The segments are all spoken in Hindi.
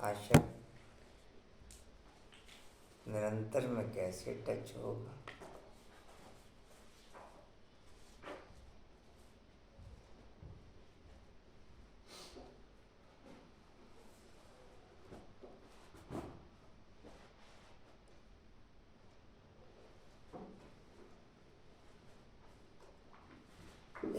आशा निरंतर में कैसे टच होगा।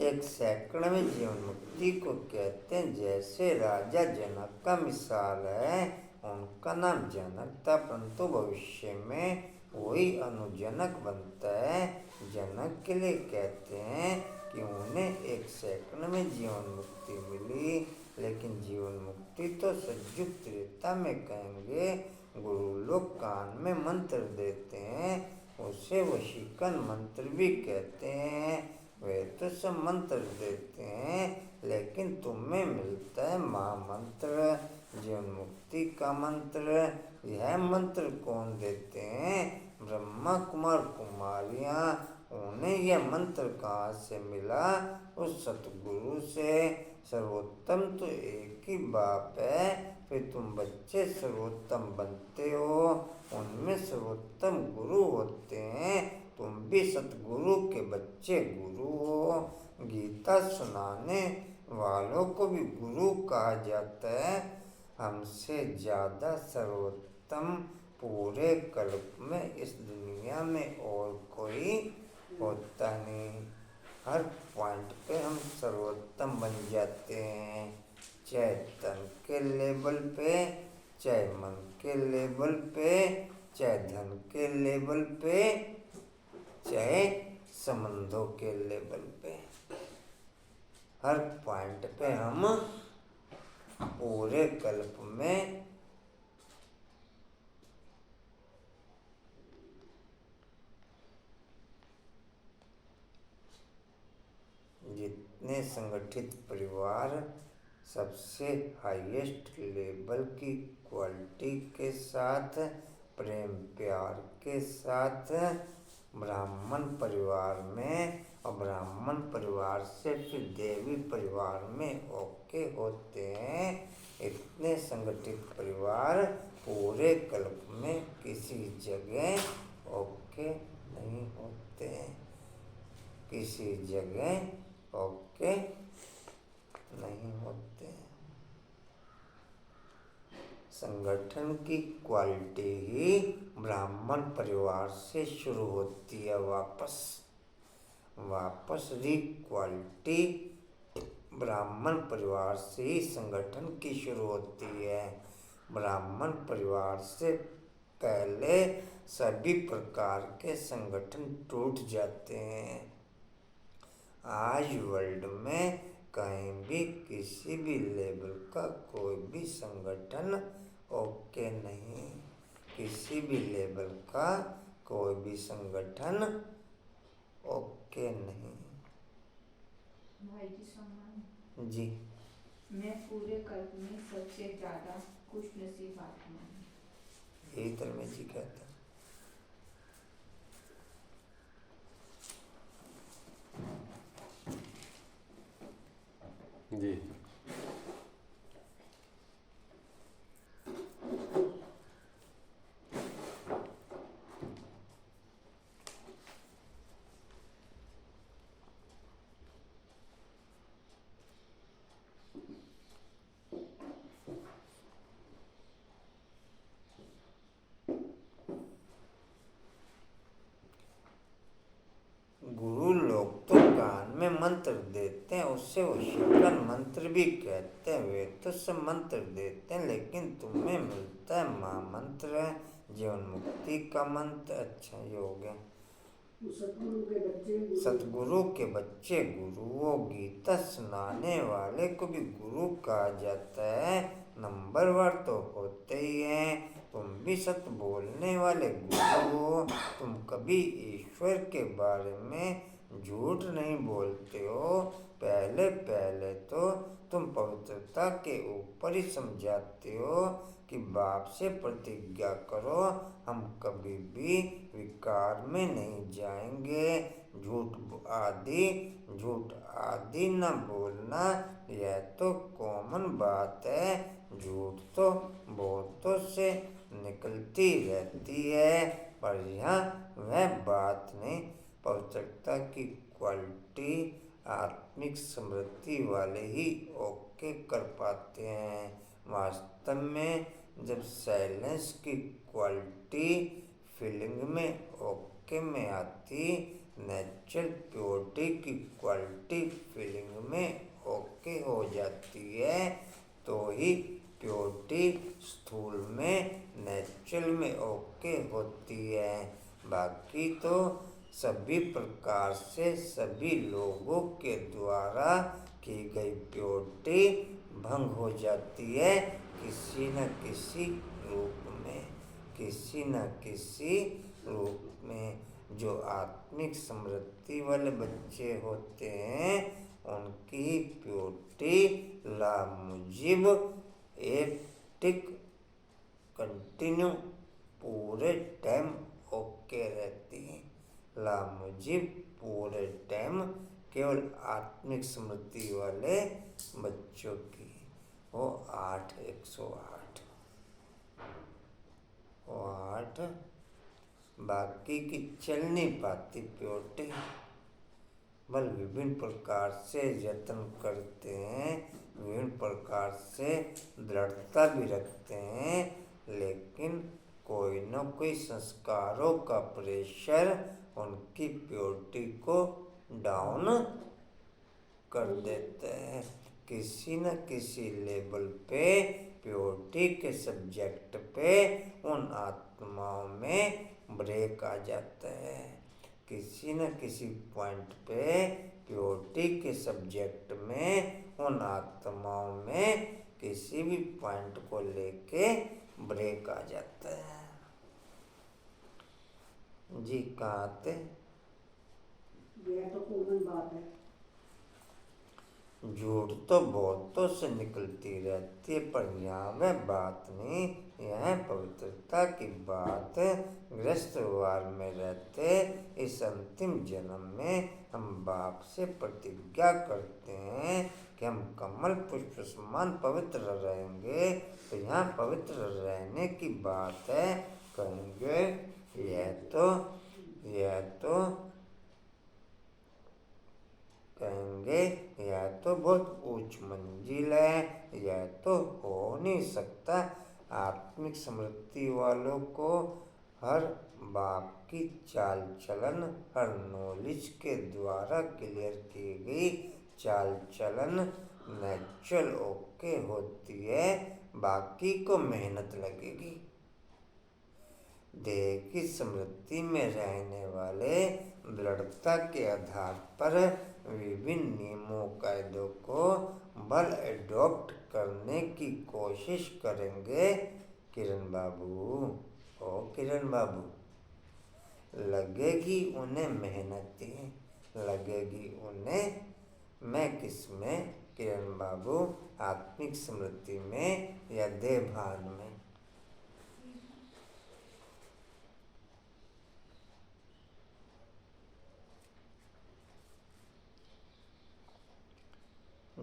एक सेकंड में जीवन मुक्ति को कहते हैं। जैसे राजा जनक का मिसाल है, उनका नाम जनक था, परंतु भविष्य में वही अनुजनक बनता है। जनक के लिए कहते हैं कि उन्हें एक सेकंड में जीवन मुक्ति मिली, लेकिन जीवन मुक्ति तो सज्जुग त्रेता में कहेंगे। गुरु लोग कान में मंत्र देते हैं, उसे वशीकरण मंत्र भी कहते हैं। वे तो सब मंत्र देते हैं, लेकिन तुम्हें मिलता है महामंत्र, जीवन मुक्ति का मंत्र। यह मंत्र कौन देते हैं? ब्रह्मा कुमार कुमारियाँ। उन्हें यह मंत्र कहाँ से मिला? उस सतगुरु से। सर्वोत्तम तो एक ही बाप है, फिर तुम बच्चे सर्वोत्तम बनते हो। उनमें सर्वोत्तम गुरु होते हैं, तुम भी सतगुरु के बच्चे गुरु हो। गीता सुनाने वालों को भी गुरु कहा जाता है। हमसे ज़्यादा सर्वोत्तम पूरे कल्प में इस दुनिया में और कोई होता नहीं। हर पॉइंट पे हम सर्वोत्तम बन जाते हैं, चाहे तन के लेवल पे, चाहे मन के लेवल पे, चाहे धन के लेवल पे, चाहे संबंधों के लेवल पे। हर पॉइंट पे हम पूरे कल्प में जितने संगठित परिवार सबसे हाईएस्ट लेवल की क्वालिटी के साथ, प्रेम प्यार के साथ ब्राह्मण परिवार में, और ब्राह्मण परिवार से फिर देवी परिवार में ओके होते हैं, इतने संगठित परिवार पूरे कल्प में किसी जगह ओके नहीं होते। किसी जगह ओके नहीं होते। संगठन की क्वालिटी ही ब्राह्मण परिवार से शुरू होती है। वापस क्वालिटी ब्राह्मण परिवार से ही संगठन की शुरू होती है। ब्राह्मण परिवार से पहले सभी प्रकार के संगठन टूट जाते हैं। आज वर्ल्ड में कहीं भी किसी भी लेवल का कोई भी संगठन ओके नहीं। किसी भी लेवल का कोई भी संगठन ओके नहीं। भाई जी सम्मान जी, मैं पूरे कल्प में सबसे ज्यादा खुशनसीब आत्मा हूँ। यही तरह जी कहता है। जी गुरु लोग तो कान में मंत्र देते हैं, उससे वशीकरण मंत्र भी कहते हैं। वे तो सब मंत्र देते हैं, लेकिन तुम्हें मिलता है महामंत्र, जीवन मुक्ति का मंत्र। अच्छा ये हो गया। सतगुरु के बच्चे गुरु हो। गीता सुनाने वाले को भी गुरु कहा जाता है। नंबरवार तो होते ही हैं। तुम भी सत्य बोलने वाले गुरु हो। तुम कभी ईश्वर के बारे में झूठ नहीं बोलते हो। पहले पहले तो तुम पवित्रता के ऊपर ही समझाते हो कि बाप से प्रतिज्ञा करो, हम कभी भी विकार में नहीं जाएंगे। झूठ आदि न बोलना, यह तो कॉमन बात है। झूठ तो बहुतों से निकलती रहती है, पर यहाँ वह बात नहीं। पवित्रता की क्वालिटी आत्मिक समृद्धि वाले ही ओके कर पाते हैं। वास्तव में जब साइलेंस की क्वालिटी फीलिंग में ओके में आती, नेचुरल प्योरिटी की क्वालिटी फीलिंग में ओके हो जाती है, तो ही प्योरिटी स्थूल में नेचुरल में ओके होती है। बाकी तो सभी प्रकार से सभी लोगों के द्वारा की गई प्योरिटी भंग हो जाती है, किसी न किसी रूप में, किसी न किसी रूप में। जो आत्मिक समृद्धि वाले बच्चे होते हैं, उनकी प्योरिटी लामुजिब एक टिक कंटिन्यू पूरे टाइम ओके रहती है। लामुजिब पूरे टाइम केवल आत्मिक समृद्धि वाले बच्चों की। वो 108 बाकी की चल नहीं पाती प्योरिटी। बल विभिन्न प्रकार से यत्न करते हैं, विभिन्न प्रकार से दृढ़ता भी रखते हैं, लेकिन कोई न कोई संस्कारों का प्रेशर उनकी प्योरिटी को डाउन कर देते हैं। किसी न किसी लेवल पे प्योरिटी के सब्जेक्ट पे उन आत्माओं में ब्रेक आ जाता है। किसी न किसी पॉइंट पे प्योरिटी के सब्जेक्ट में उन आत्माओं में किसी भी पॉइंट को लेके ब्रेक आ जाता है। जी कहाँ थे? यह तो कॉमन बात है। झूठ तो बहुतों से निकलती रहती है, पर यहाँ वह बात नहीं। यह पवित्रता की बात। गृहस्थवार में रहते इस अंतिम जन्म में हम बाप से प्रतिज्ञा करते हैं कि हम कमल पुष्प समान पवित्र रहेंगे। तो यहाँ पवित्र रहने की बात है। कहेंगे यह तो बहुत ऊंच मंजिल है, यह तो हो नहीं सकता। आत्मिक समृद्धि वालों को हर बाप की चाल चलन, हर नॉलेज के द्वारा क्लियर की गई चाल चलन नेचुरल ओके होती है। बाकी को मेहनत लगेगी। देह की समृद्धि में रहने वाले दृढ़ता के आधार पर विभिन्न नियमों कायदों को बल एडॉप्ट करने की कोशिश करेंगे। किरण बाबू, लगेगी उन्हें मेहनती, लगेगी उन्हें। मैं किस में किरण बाबू? आत्मिक समृद्धि में या देह भान में?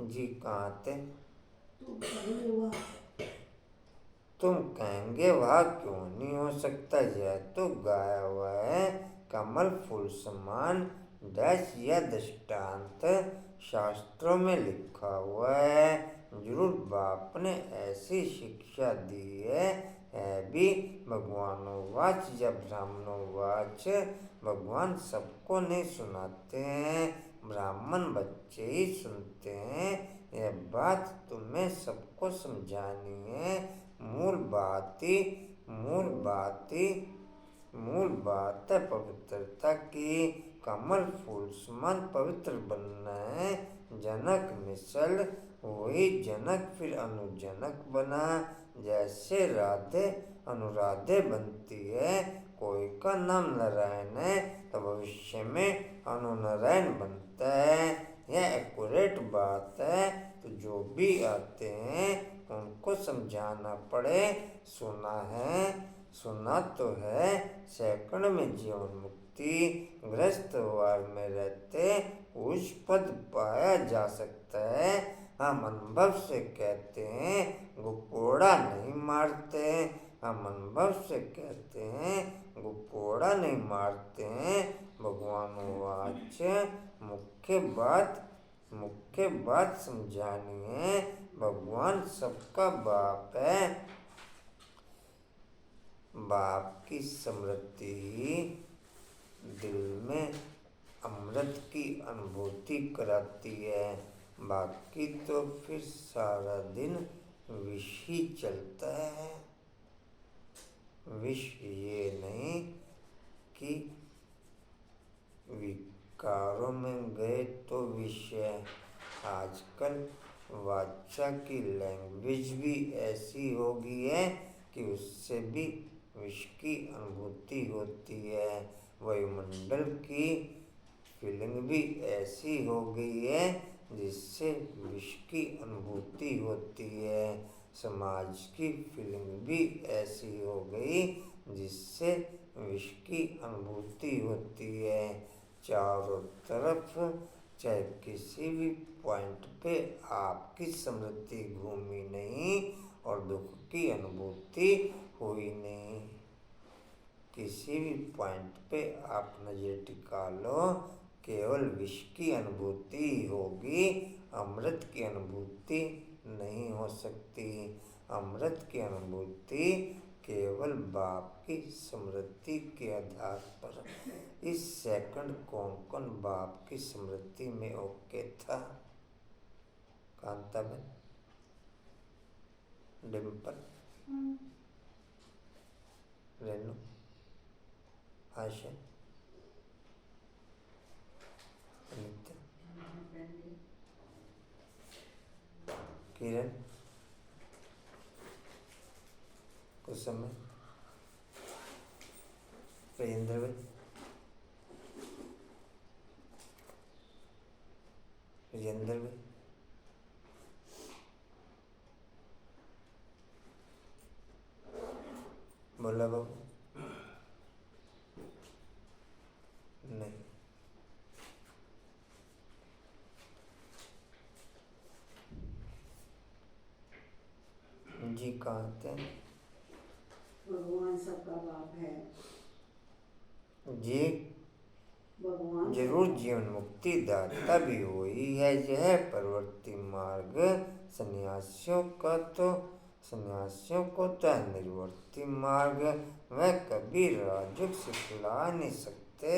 जी कहाँ थे? तुम कहेंगे वह क्यों नहीं हो सकता, यह तो गाया हुआ है। कमल फूल समान डैश या दृष्टांत शास्त्रों में लिखा हुआ है। जरूर बाप ने ऐसी शिक्षा दी है भी भगवानोवाच या ब्राह्मणोवाच। भगवान सबको नहीं सुनाते हैं, ब्राह्मण बच्चे ही सुनते हैं। यह बात तुम्हें सबको समझानी है। मूल बात है पवित्रता की। कमल फूल समान पवित्र बनना है। जनक मिसल, वही जनक फिर अनुजनक बना। जैसे राधे अनुराधे बनती है, कोई का नाम नारायण है तो भविष्य में अनुनारायण बनता है। यह एक्यूरेट बात है। तो जो भी आते हैं उनको समझाना पड़े। सुना तो है सेकंड में जीवन मुक्ति, गृहस्थ वार में रहते उच्च पद पाया जा सकता है। हम अनुभव से कहते हैं गुपोड़ा नहीं मारते। हम अनुभव से कहते हैं गुपोड़ा नहीं मारते हैं। भगवान वाच मुख्य बात समझानी है। भगवान सबका बाप है। बाप की स्मृति दिल में अमृत की अनुभूति कराती है। बाकी तो फिर सारा दिन विष ही चलता है। विष ये नहीं कि विकारों में गए तो विष है। आजकल वाचा की लैंग्वेज भी ऐसी हो गई है कि उससे भी विष की अनुभूति होती है। वायुमंडल की फीलिंग भी ऐसी हो गई है जिससे विष की अनुभूति होती है। समाज की फीलिंग भी ऐसी हो गई जिससे विष की अनुभूति होती है। चारों तरफ चाहे किसी भी पॉइंट पे आपकी स्मृति घूमी नहीं और दुख की अनुभूति हुई नहीं। किसी भी पॉइंट पे आप नजर टिका लो, केवल विष की अनुभूति होगी, अमृत की अनुभूति नहीं हो सकती। अमृत की अनुभूति केवल बाप की स्मृति के आधार पर। इस सेकंड कौन कौन बाप की स्मृति में ओके था? कांताबेन, डिम्पल, रेनू, आशा, अनिता, किरण, कुसुम, प्रेंद्र भाई, विजेंद्र भाई, बोला बाबू नहीं। जी कहाँ थे? भगवान सबका बाप है। जी भगवान जरूर जीवन मुक्ति दाता भी वही है। यह प्रवृत्ति मार्ग सन्यासियों को तो निर्वर्ती मार्ग वह कभी राजुक सिखला नहीं सकते।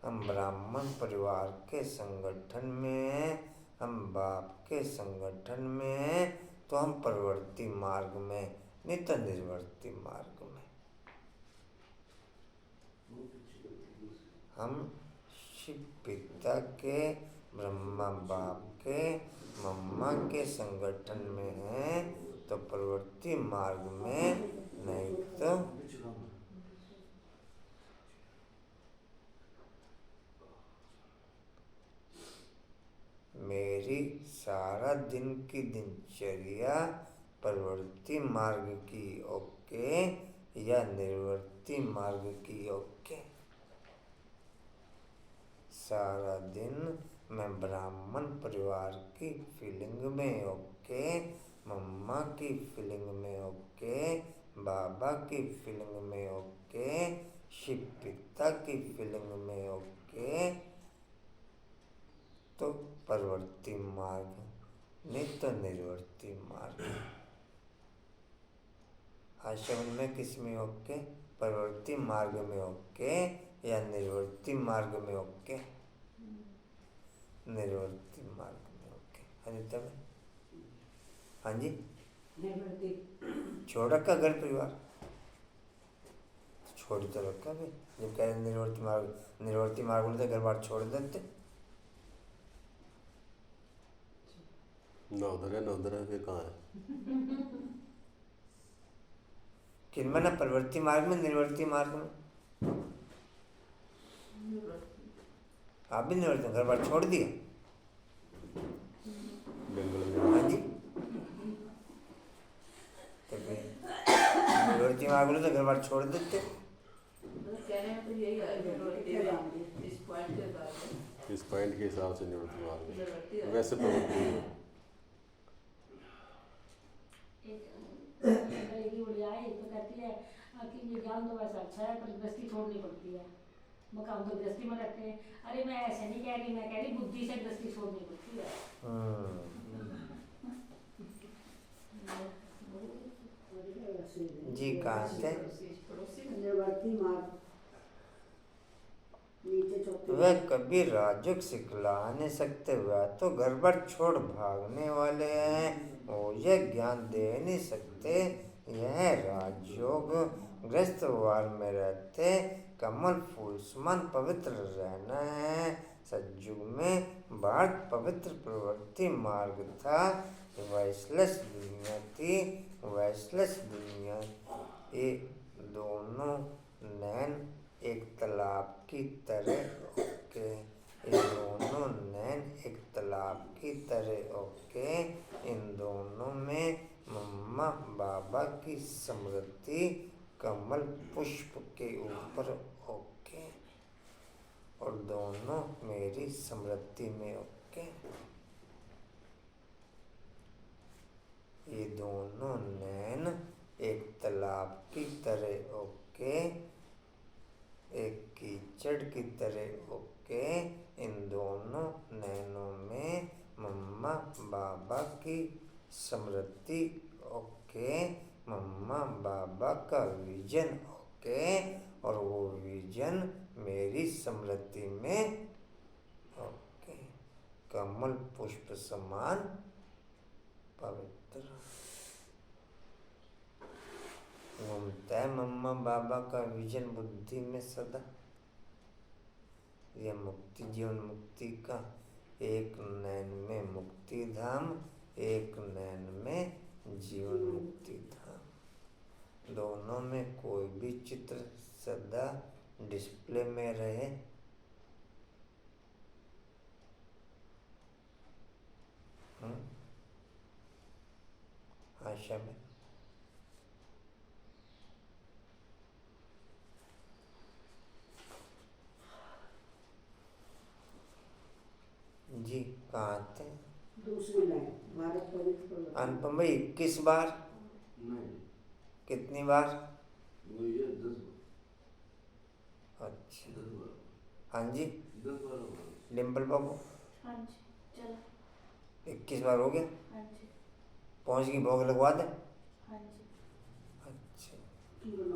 हम ब्राह्मण परिवार के संगठन में हैं, हम बाप के संगठन में हैं, तो हम प्रवृत्ति मार्ग में नहीं तो निर्वर्ती मार्ग में। हम शिव पिता के, ब्रह्मा बाप के, मम्मा के संगठन में हैं तो प्रवृत्ति मार्ग में, नहीं तो मेरी सारा दिन की दिनचर्या प्रवृत्ति मार्ग की ओके या निर्वर्ती मार्ग की ओके। सारा दिन मैं ब्राह्मण परिवार की फीलिंग में ओके, मम्मा की फीलिंग में ओके, बाबा की फीलिंग में ओके, शिव पिता की फीलिंग में ओके, तो प्रवृत्ति मार्ग, नहीं तो निर्वर्ती मार्ग। आश्रम में किस में ओके? प्रवृत्ति मार्ग में ओके या निर्वर्ती मार्ग में ओके? निर्वर्ती मार्ग में ओके। अनिता में, हाँ जी, निर्वर्ती। छोड़ रखा घर परिवार? छोड़ तो रखा भी, जब कह रहे निर्वर्ती मार्ग में तो घर बार छोड़ देते। ना उधर है फिर कहाँ है? किनमें ना प्रवृत्ति मार्ग में, निर्वर्ती मार्ग में? आप भी निवर्तन घर बार छोड़ दिया? हाँ जी, तो फिर निवर्ती मार्ग बोले तो घर बार छोड़ देते। कहने में तो यही है इस पॉइंट के बाद इस पॉइंट के हिसाब से निवृत्ति मार्ग है। निवृत्ति वैसे प्रवृत्ति है। लड़की बढ़िया है तो कहती है कि ये ज्ञान तो वैसा अच्छा है पर गृहस्थी छोड़नी पड़ती है। मकान तो गृहस्थी में रहते हैं। अरे मैं ऐसे नहीं कह रही, मैं कह रही बुद्धि से गृहस्थी छोड़नी पड़ती है। जी कहाँ से? निर्वर्ती मार्ग नीचे चौथे। वह कभी राजयोग सिखला नहीं सकते, वह तो घर पर छोड़ भागने वाले हैं, वो यह ज्ञान दे नहीं सकते। यह राजयोग ग्रस्त वार में रहते कमल फूल समान पवित्र रहना है। सतयुग में भारत पवित्र प्रवृत्ति मार्ग था, वैश्लेष दुनिया थी, वैश्लेष दुनिया। ये दोनों नैन एक तालाब की तरह ओके, ये दोनों नैन एक तालाब की तरह ओके। इन दोनों में मम्मा बाबा की स्मृति कमल पुष्प के ऊपर ओके, और दोनों मेरी स्मृति में ओके। ये दोनों नैन एक तालाब की तरह ओके, एक कीचड़ की तरह ओके। इन दोनों नैनों में मम्मा बाबा की स्मृति ओके, मम्मा बाबा का विजन ओके, और वो विजन मेरी स्मृति में ओके। कमल पुष्प समान पवित्र घूमता है मम्मा बाबा का विजन बुद्धि में सदा। यह मुक्ति जीवन मुक्ति का, एक नैन में मुक्ति धाम, एक नैन में जीवन मुक्ति धाम। दोनों में कोई भी चित्र सदा डिस्प्ले में रहे। आशा में जी कहाँ थे? दूसरी लाइन भारत पवित्र अनुपम भाई 21 बार? नहीं, कितनी बार? वो ये 10 अच्छा 10 हाँ जी 10 बार होगा। डिम्पल बाबू हाँ जी चलो 21 बार हो गया? हाँ जी पहुँच गई, भोग लगवा दे। हाँ जी अच्छा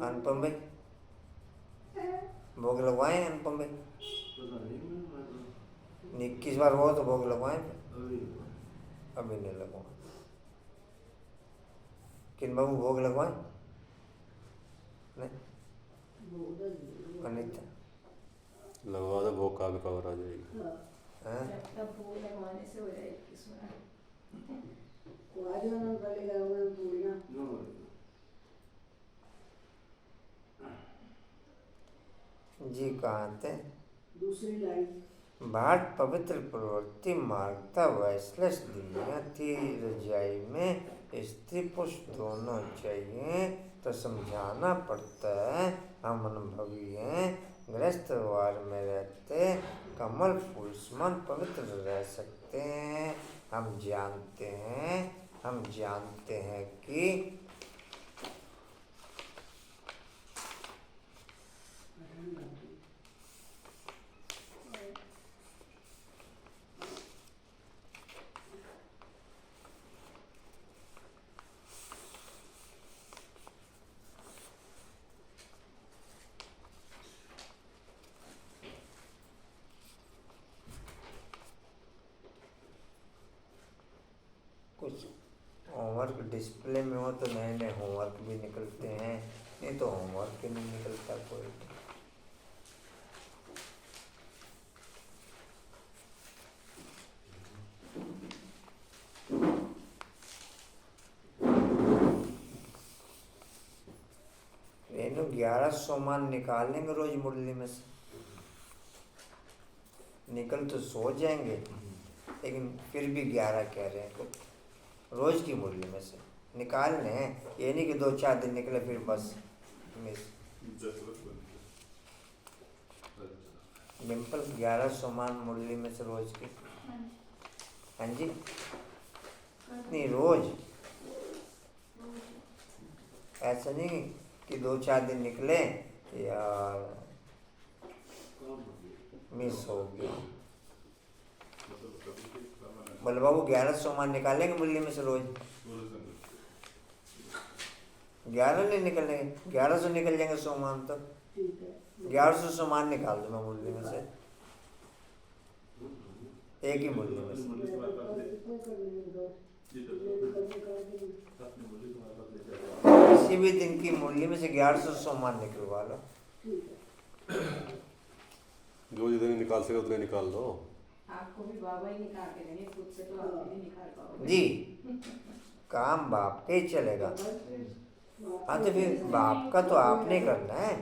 अनुपम भाई भोग लगवाएं? अनुपम भाई पता नहीं, मैं 21 बार हुआ तो भोग लगवाएं फिर? अभी अभी नहीं लगवा। किन बाबू भोग लगवाएं? नहीं अनिता लगवा दो, भोग का भी कवर आ जाएगी। हैं? तब वो लगवाने से हो जाएगी इसमें। जी कहाँ थे? दूसरी लाइन भारत पवित्र प्रवृत्ति मार्ग था, वैश्लेष दुनिया थी। रजाई में स्त्री पुरुष दोनों चाहिए तो समझाना पड़ता है, हम अनुभवी हैं। गृहस्थ वार में रहते कमल फूल समान पवित्र रह सकते हैं। हम जानते हैं कि कुछ होमवर्क डिस्प्ले में हो तो नए नए होमवर्क भी निकलते हैं, नहीं तो होमवर्क ही नहीं निकलता कोई। 11 सोमान निकाल लेंगे रोज मुरली में से, निकल तो सो जाएंगे, लेकिन फिर भी 11 कह रहे हैं रोज की मुरली में से निकालने हैं। ये नहीं कि 2-4 दिन निकले फिर बस मिस। डिम्पल 11 सोमान मुरली में से रोज की। हाँ जी, नहीं रोज, ऐसा नहीं कि 2-4 दिन निकले यार मिस हो गया। बोले बाबू 11 सोमान निकालेंगे मुरली में से रोज। 11 नहीं निकलेंगे, 1100 निकल जाएंगे सोमान तो। 1100 सोमान निकाल दो मैं मुरली में से, एक ही मुरली में से। किसी भी दिन की मुरली में से 1100 सोमान निकलवा लो। जो जितने निकाल सके उतने निकाल दो। आपको भी बाबा ही निकाल के देंगे, खुद से तो आप नहीं निकाल पाओगे जी, काम बाप के ही चलेगा। हाँ तो फिर बाप का तो आपने करना है,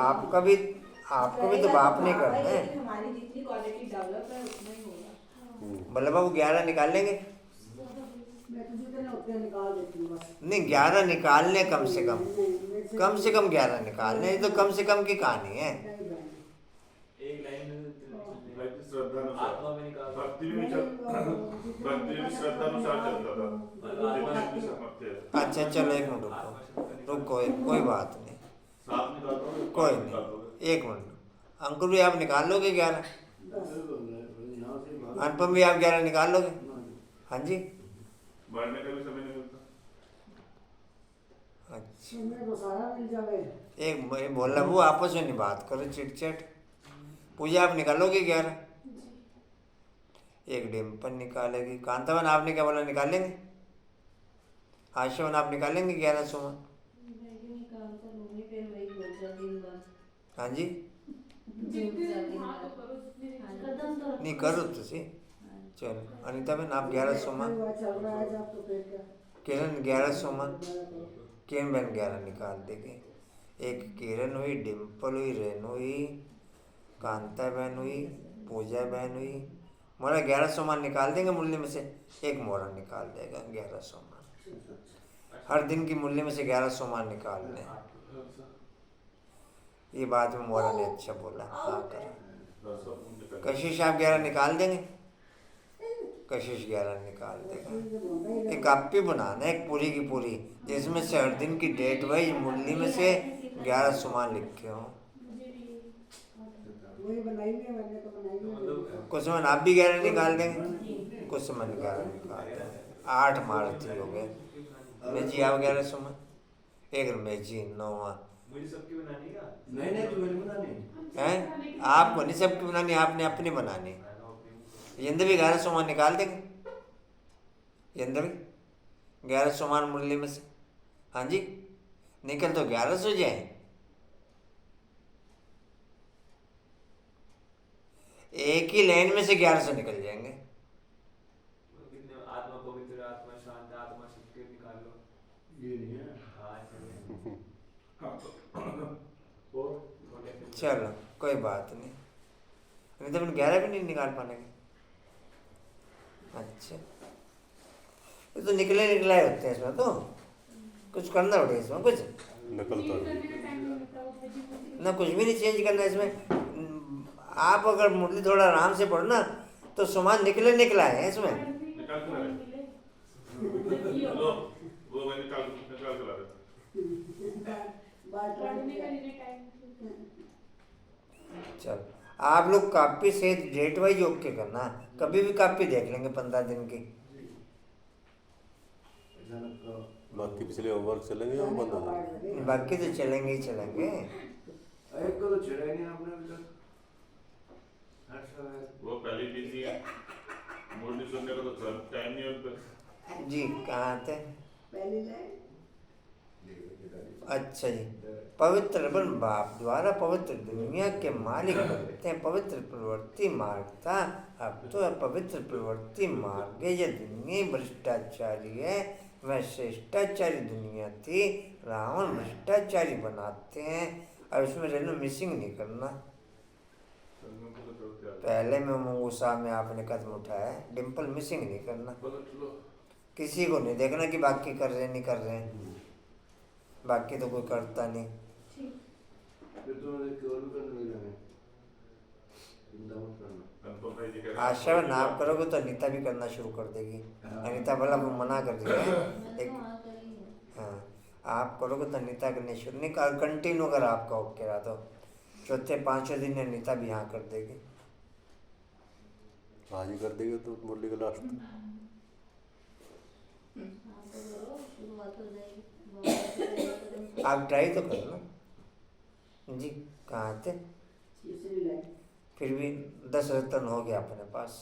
आपको भी तो बाप ने करना है। हमारी जितनी क्वालिटी डेवलप है उतना ही होगा। मतलब बाबू 11 निकाल लेंगे? नहीं 11 निकालने कम से कम 11 निकालने, ये तो कम से कम की कहानी है। एक लाइन आत्मा में निकाल भक्ति भी श्रद्धानुसार चलता था। अच्छा चलो एक मिनट रुको, कोई बात नहीं, कोई नहीं, एक मिनट। अंकुर भी आप निकाल लोगे 11? अनुपम भी आप 11 निकाल लोगे? हाँ जी, बढ़ने का भी समय नहीं मिलता। अच्छा एक बोला वो आपस में नहीं बात करो, चिट पूजा आप निकालोगे 11? एक डिम्पल निकालेगी। कांतावन आपने क्या बोला, निकालेंगे? आशावन आप निकालेंगे 11 सोमन? हाँ जी, नहीं करो तो सही। चलो अनिता बहन आप 11 सोमन, किरण 11 सोमन, किरण बहन 11 निकाल देगी। एक किरण हुई, डिम्पल हुई, रेनू हुई, कांता बहन हुई, पूजा बहन हुई। मोरा 11 सोमवार निकाल देंगे मुरली में से, एक मोरा निकाल देगा 11 सोमवार। हर दिन की मुरली में से 11 सोमवार निकाल लें। ये बात में मोरा ने अच्छा बोला, हाँ कर। कशिश आप 11 निकाल देंगे? कशिश 11 निकाल देगा। एक कापी बनाना है एक पूरी की पूरी, जिसमें से हर दिन की डेट वाइज मुरली में से 11 सोमवार लिखे हों। कुछ मन आप भी 11 निकाल देंगे, कुछ मन 11 निकाल देंगे। 8 मारुति हो गए। मैं जी आप 11 सुमन, एक रमेश जी 9वां। मुझे सबकी बनानी है? नहीं तो मेरी बनानी है, आपको नहीं सबकी बनानी, आपने अपनी बनानी। यंदर भी 11 सोमवार निकाल देंगे, यंदर भी 11 सोमवार मुरली में से। हाँ जी, निकल तो 1100 जाए। एक ही लाइन में से 1100 निकल जाएंगे। आत्मा पवित्र, आत्मा शांत, आत्मा सबके निकाल लो। ये नहीं है। चलो कोई बात नहीं तो 11 भी नहीं निकाल पाएंगे। अच्छा ये तो निकले होते हैं इसमें, तो कुछ करना पड़ेगा इसमें, कुछ निकलता है ना, कुछ भी नहीं चेंज करना इसमें। आप अगर मुरली थोड़ा आराम से पढ़ना तो सामान निकला है इसमें। निकाल के ला रहे। वो मैं निकाल के ला रहा। चल आप लोग कापी से डेट वाइज ओके करना, कभी भी कापी देख लेंगे 15 दिन की। बाकी पिछले होमवर्क चलेंगे या बंद हो जाएंगे? बाकी तो चलेंगे ही चलेंगे। एक को तो छेड़ा ही नहीं आपने अभी तक। वो पहले बिजी है, मुरली सुनने का तो टाइम नहीं है उन पर। जी कहाँ थे? अच्छा जी। पवित्र बन बाप द्वारा पवित्र दुनिया के मालिक बनते हैं। पवित्र प्रवृत्ति मार्ग था, अब तो अपवित्र प्रवृत्ति मार्ग है। यह दुनिया भ्रष्टाचारी है, वह श्रेष्ठाचारी दुनिया थी। रावण भ्रष्टाचारी बनाते हैं। और उसमें रेनू मिसिंग नहीं करना। पहले में मुंगूसा में आपने कदम उठाया है, डिम्पल मिसिंग नहीं करना। किसी को नहीं देखना कि बाकी कर रहे नहीं कर रहे हैं, बाकी तो कोई करता नहीं। आशा में नाप करोगे तो अनीता भी करना शुरू कर देगी। अनीता भला वो मना कर रही है मैंने एक, तो हाँ करी है। हाँ आप करोगे तो अनीता करने शुरू नहीं कर, कंटिन्यू अगर आपका ओके रहा तो चौथे पांचवें दिन अनीता भी हाँ कर देगी। आज ही कर देगी तो मुरली का लास्ट। हाँ तो करो, शुरुआत हो जाएगी। आप ट्राई तो करो ना जी। कहाँ थे? फिर भी 10 रत्न हो गया अपने पास।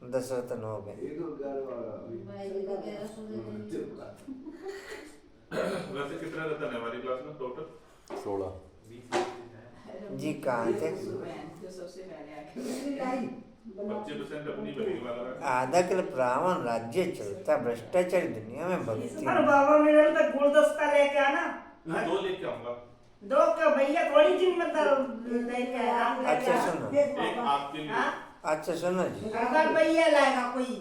10 रत्न हो गए। भाई को कह रहा सुने वैसे कितने रहता है हमारी क्लास में टोटल? 16। जी कहाँ थे? जो सबसे पहले आके 25% अपनी बनी वाला है। आधा किलो रावण राज्य चलता, भ्रष्टाचारी दुनिया में भक्ति। अरे बाबा मेरे लिए गुलदस्ता लेके आना। मैं 2 लेके आऊंगा। दो का भैया थोड़ी सी मतलब लेके आया। अच्छा सुनो, एक आपके लिए। अच्छा सुनो जी, अगर भैया लाएगा कोई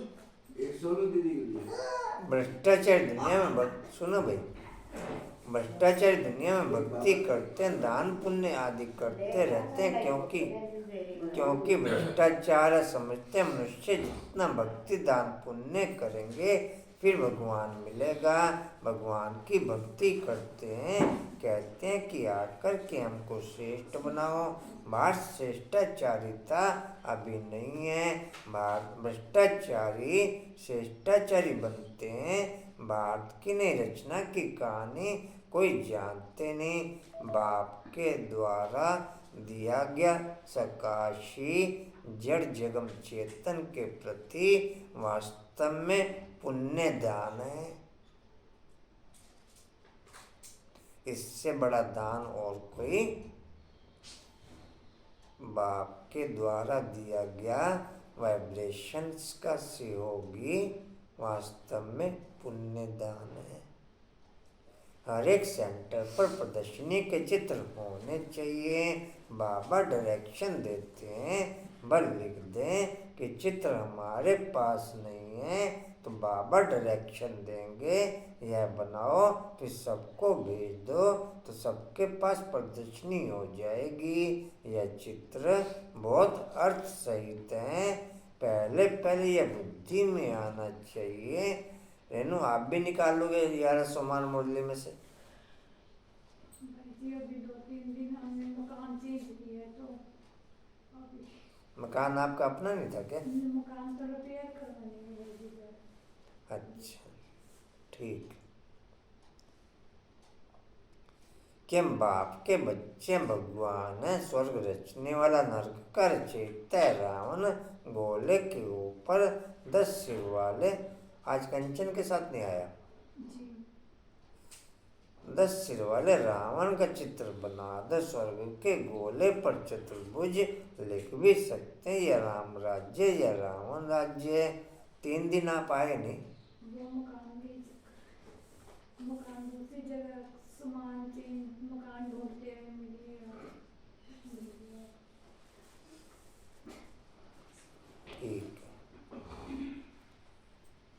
भ्रष्टाचारी दुनिया में सुनो भाई, भ्रष्टाचारी दुनिया में भक्ति करते हैं, दान पुण्य आदि करते रहते हैं, क्योंकि भ्रष्टाचार समझते हैं मनुष्य जितना भक्ति दान पुण्य करेंगे फिर भगवान मिलेगा। भगवान की भक्ति करते हैं, कहते हैं कि आकर के हमको श्रेष्ठ बनाओ। भारत श्रेष्ठाचारिता अभी नहीं है, भारत भ्रष्टाचारी श्रेष्ठाचारी बनते हैं। भारत की नई रचना की कहानी कोई जानते नहीं। बाप के द्वारा दिया गया सकाशी जड़ जगम चेतन के प्रति वास्तव में पुण्य दान है। इससे बड़ा दान और कोई बाप के द्वारा दिया गया वाइब्रेशंस का सहयोगी वास्तव में पुण्य दान है। हर एक सेंटर पर प्रदर्शनी के चित्र होने चाहिए। बाबा डायरेक्शन देते हैं, बस लिख दें कि चित्र हमारे पास नहीं है तो बाबा डायरेक्शन देंगे, यह बनाओ फिर सबको भेज दो तो सबके पास प्रदर्शनी हो जाएगी। यह चित्र बहुत अर्थ सहित हैं, पहले पहले यह बुद्धि में आना चाहिए। रेनू आप भी निकाल लोगे 11 सोमवार मुरली में से? जी अभी 2-3 दिन हमने मकान चेंज किया है तो अभी मकान आपका अपना नहीं था क्या? मकान तो रिपेयर करवाने में लगी है। अच्छा ठीक। कि हम बाप के बच्चे भगवान है, स्वर्ग रचने वाला नरक का रचयिता है रावण, गोले के ऊपर 10 सिर वाले। आज कंचन के साथ नहीं आया। जी 10 सिर वाले रावण का चित्र बना दो, स्वर्ग के गोले पर चतुर्भुज लिख भी सकते हैं। यह राम राज्य या रावण राज्य। 3 दिन आप आए नहीं। वो मकान दूसरी जगह सामान चेंज मकान ढूंढते हैं मिलेगा। ठीक है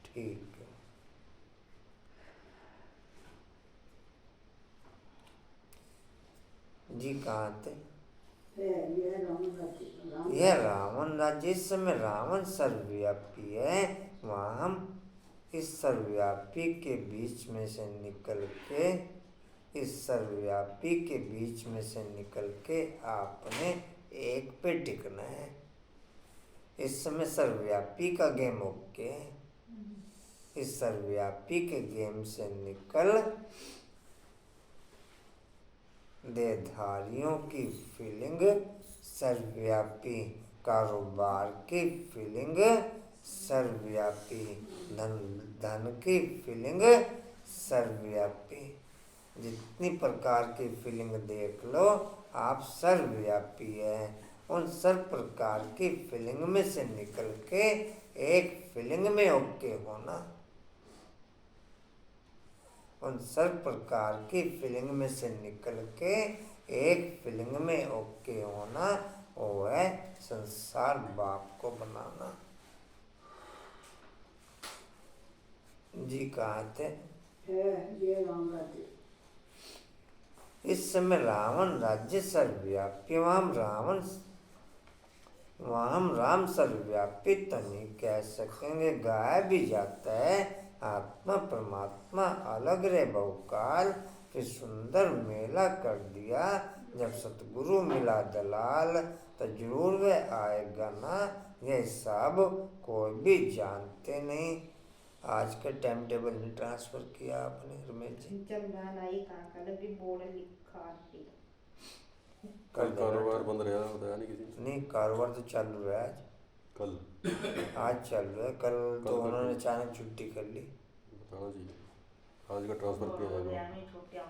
ठीक है। जी कहाँ थे? यह रावण राज्य। इस समय रावण सर्वव्यापी है, वहाँ हम इस सर्वव्यापी के बीच में से निकल के आपने एक पे टिकना है। इस समय सर्वव्यापी का गेम ओके है। इस सर्वव्यापी के गेम से निकल देहधारियों की फीलिंग सर्वव्यापी, कारोबार की फीलिंग सर्वव्यापी, धन की फीलिंग सर्वव्यापी। जितनी प्रकार की फीलिंग देख लो, आप सर्वव्यापी हैं। उन सब प्रकार की फीलिंग में से निकल के एक फीलिंग में ओके होना। उन सब प्रकार की फीलिंग में से निकल के एक फीलिंग में ओके होना, वो है संसार बाप को बनाना। जी कहाँ थे? ये राम राज्य। इस समय रावण राज्य सर्वव्यापी, वहाँ हम राम सर्वव्यापी तो नहीं कह सकेंगे, गाया भी जाता है आत्मा परमात्मा अलग रे बहुकाल, फिर सुंदर मेला कर दिया जब सतगुरु मिला दलाल, तो जरूर वह आएगा ना, यह सब कोई भी जानते नहीं। आज का टाइम टेबल नहीं ट्रांसफर किया आपने रमेश जी? जमदान आई कल भी बोर्ड लिखा थी। कल कारोबार बंद रहा बताया नहीं किसी ने? नहीं, कारोबार तो चालू है आज। कल आज चल रहा है, कल तो उन्होंने अचानक छुट्टी कर ली। बताना चाहिए। आज का ट्रांसफ़र किया जाएगा।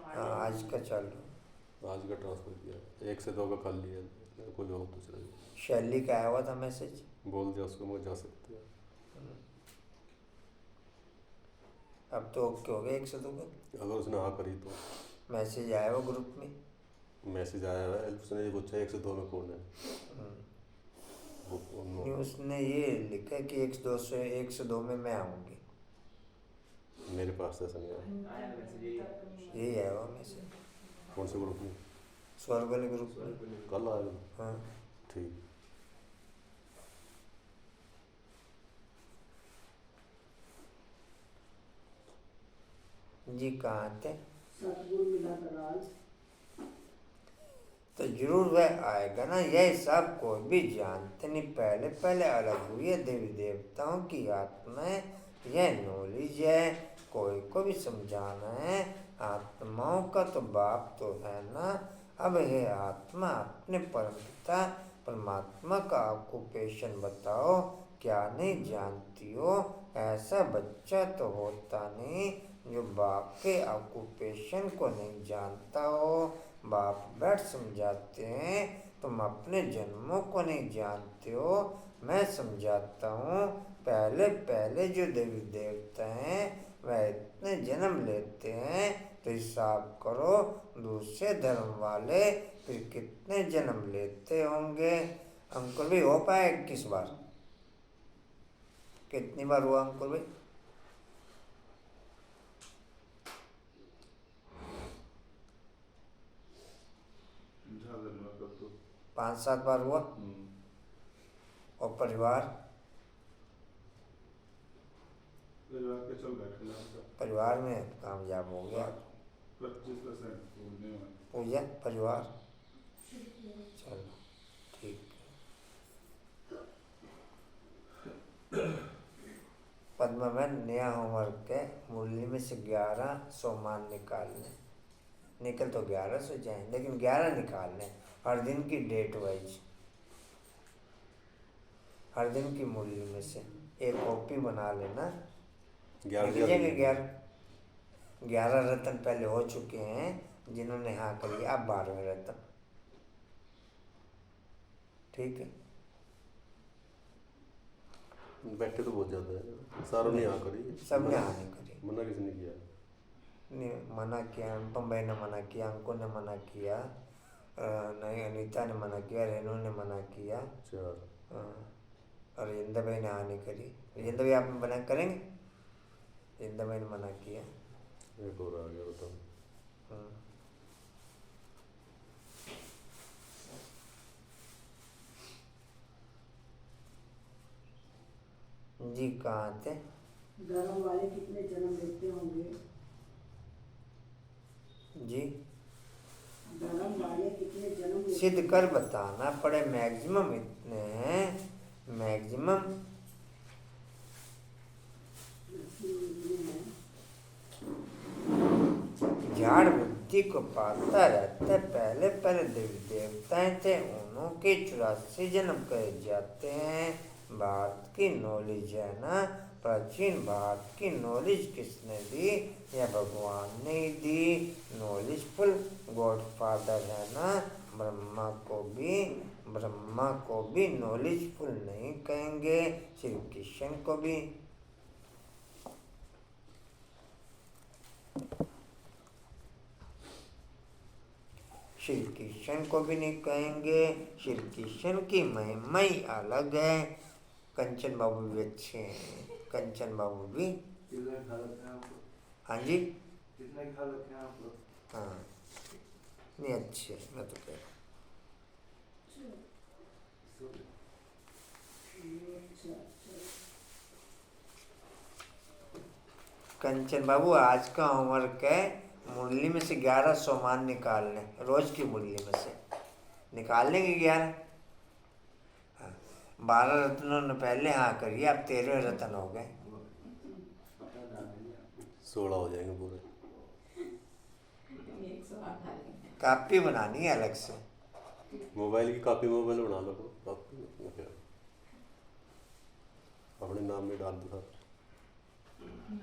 हाँ, आज का चालू। आज का ट्रांसफ़र किया, 1 से 2 का खाली है, कोई और दूसरा शैली का आया हुआ था मैसेज, बोल दिया उसको, मैं जा सकते हैं। अब तो ओके हो गया 1 से 2 का। अगर उसने हाँ करी तो मैसेज आया हुआ ग्रुप में। मैसेज आया है, उसने ये पूछा 1 से 2 में कौन है। नहीं, उसने ये लिखा कि 1 से 2 में मैं आऊँगी। मेरे पास ऐसा नहीं आया। आया मैसेज यही आया हुआ मैसेज कौन से ग्रुप में? स्वर्ग वाले ग्रुप में। कल आएगा। हाँ, ठीक। जी कहाँ थे? सतगुरु मिला दलाल। तो जरूर वह आएगा ना, यह सब कोई भी जानते नहीं। पहले पहले अलग हुई है देवी देवताओं की आत्माएं, यह नॉलेज है, कोई को भी समझाना है। आत्माओं का तो बाप तो है ना। अब हे आत्मा, अपने परमपिता परमात्मा का ऑक्यूपेशन बताओ, क्या नहीं जानती हो? ऐसा बच्चा तो होता नहीं जो बाप के ऑक्यूपेशन को नहीं जानता हो। बाप बैठ समझाते हैं, तुम अपने जन्मों को नहीं जानते हो, मैं समझाता हूँ। पहले पहले जो देवी देवता हैं वह इतने जन्म लेते हैं, तो हिसाब करो दूसरे धर्म वाले फिर कितने जन्म लेते होंगे। अंकुर भी हो पाए 21 बार? कितनी बार हुआ अंकुर भाई? ज़्यादा नहीं कर तो 5-7 बार हुआ। और परिवार परिवार के चल रहा खिलाफ का परिवार में कामयाब हो गया। 25% बोलने में पूजा परिवार, चलो ठीक। पद्मा में नया होमवर्क है, मुरली में से 1100 मान निकालने। निकल तो 1100 जाए, लेकिन 11 निकालने हर दिन की डेट वाइज। हर दिन की मुरली में से एक कॉपी बना लेना। 11 रत्न पहले हो चुके हैं जिन्होंने हाँ करी, अब 12वें रत्न। ठीक है, बैठे तो बहुत ज़्यादा है, सारों ने हाँ करी, सबने हाँ नहीं करी। मना किसी ने किया? नहीं, मना किया, अनुपम भाई ने मना किया, अंकुर ने मना किया, नहीं अनीता ने मना किया, रेनू ने मना किया। 4। और जिंदा भाई ने हाँ नहीं करी। जिंदा भाई आप बना करेंगे? जिंदा भाई ने मना किया। एक और आ गया बताओ। जी कहाँ थे? धर्म वाले कितने जन्म लेते होंगे? जी धर्म वाले कितने जन्म लेते? सिद्ध कर बताना पड़े। मैक्सिमम इतने हैं, मैक्सिमम झाड़ बुद्धि को पाता रहता है। पहले पहले देवी देवताएं थे, उन्हों के 84 जन्म करे जाते हैं। भारत की नॉलेज है ना, प्राचीन भारत की नॉलेज किसने दी? या भगवान ने ही दी। नॉलेजफुल गॉडफादर है ना, ब्रह्मा को भी नॉलेजफुल नहीं कहेंगे, श्री कृष्ण को भी। श्री कृष्ण को भी नहीं कहेंगे, श्री कृष्ण की महिमा ही अलग है। कंचन बाबू भी अच्छे हैं, कंचन बाबू भी। कितने खा रखे हैं आप लोग? हाँ जी, कितने खा रखे हैं आप लोग? हाँ नहीं अच्छे, मैं तो कह रहा हूँ। कंचन बाबू आज का होमवर्क है, मुरली में से 11 सोमान निकालने, रोज की मुरली में से निकाल लेंगे 11। हाँ, 12 रत्नों ने पहले हाँ करिए, अब 13 रत्न हो गए। 16 हो जाएंगे पूरे। कापी बनानी है अलग से। मोबाइल की कॉपी मोबाइल बना लो, कॉपी अपने नाम में डाल दो।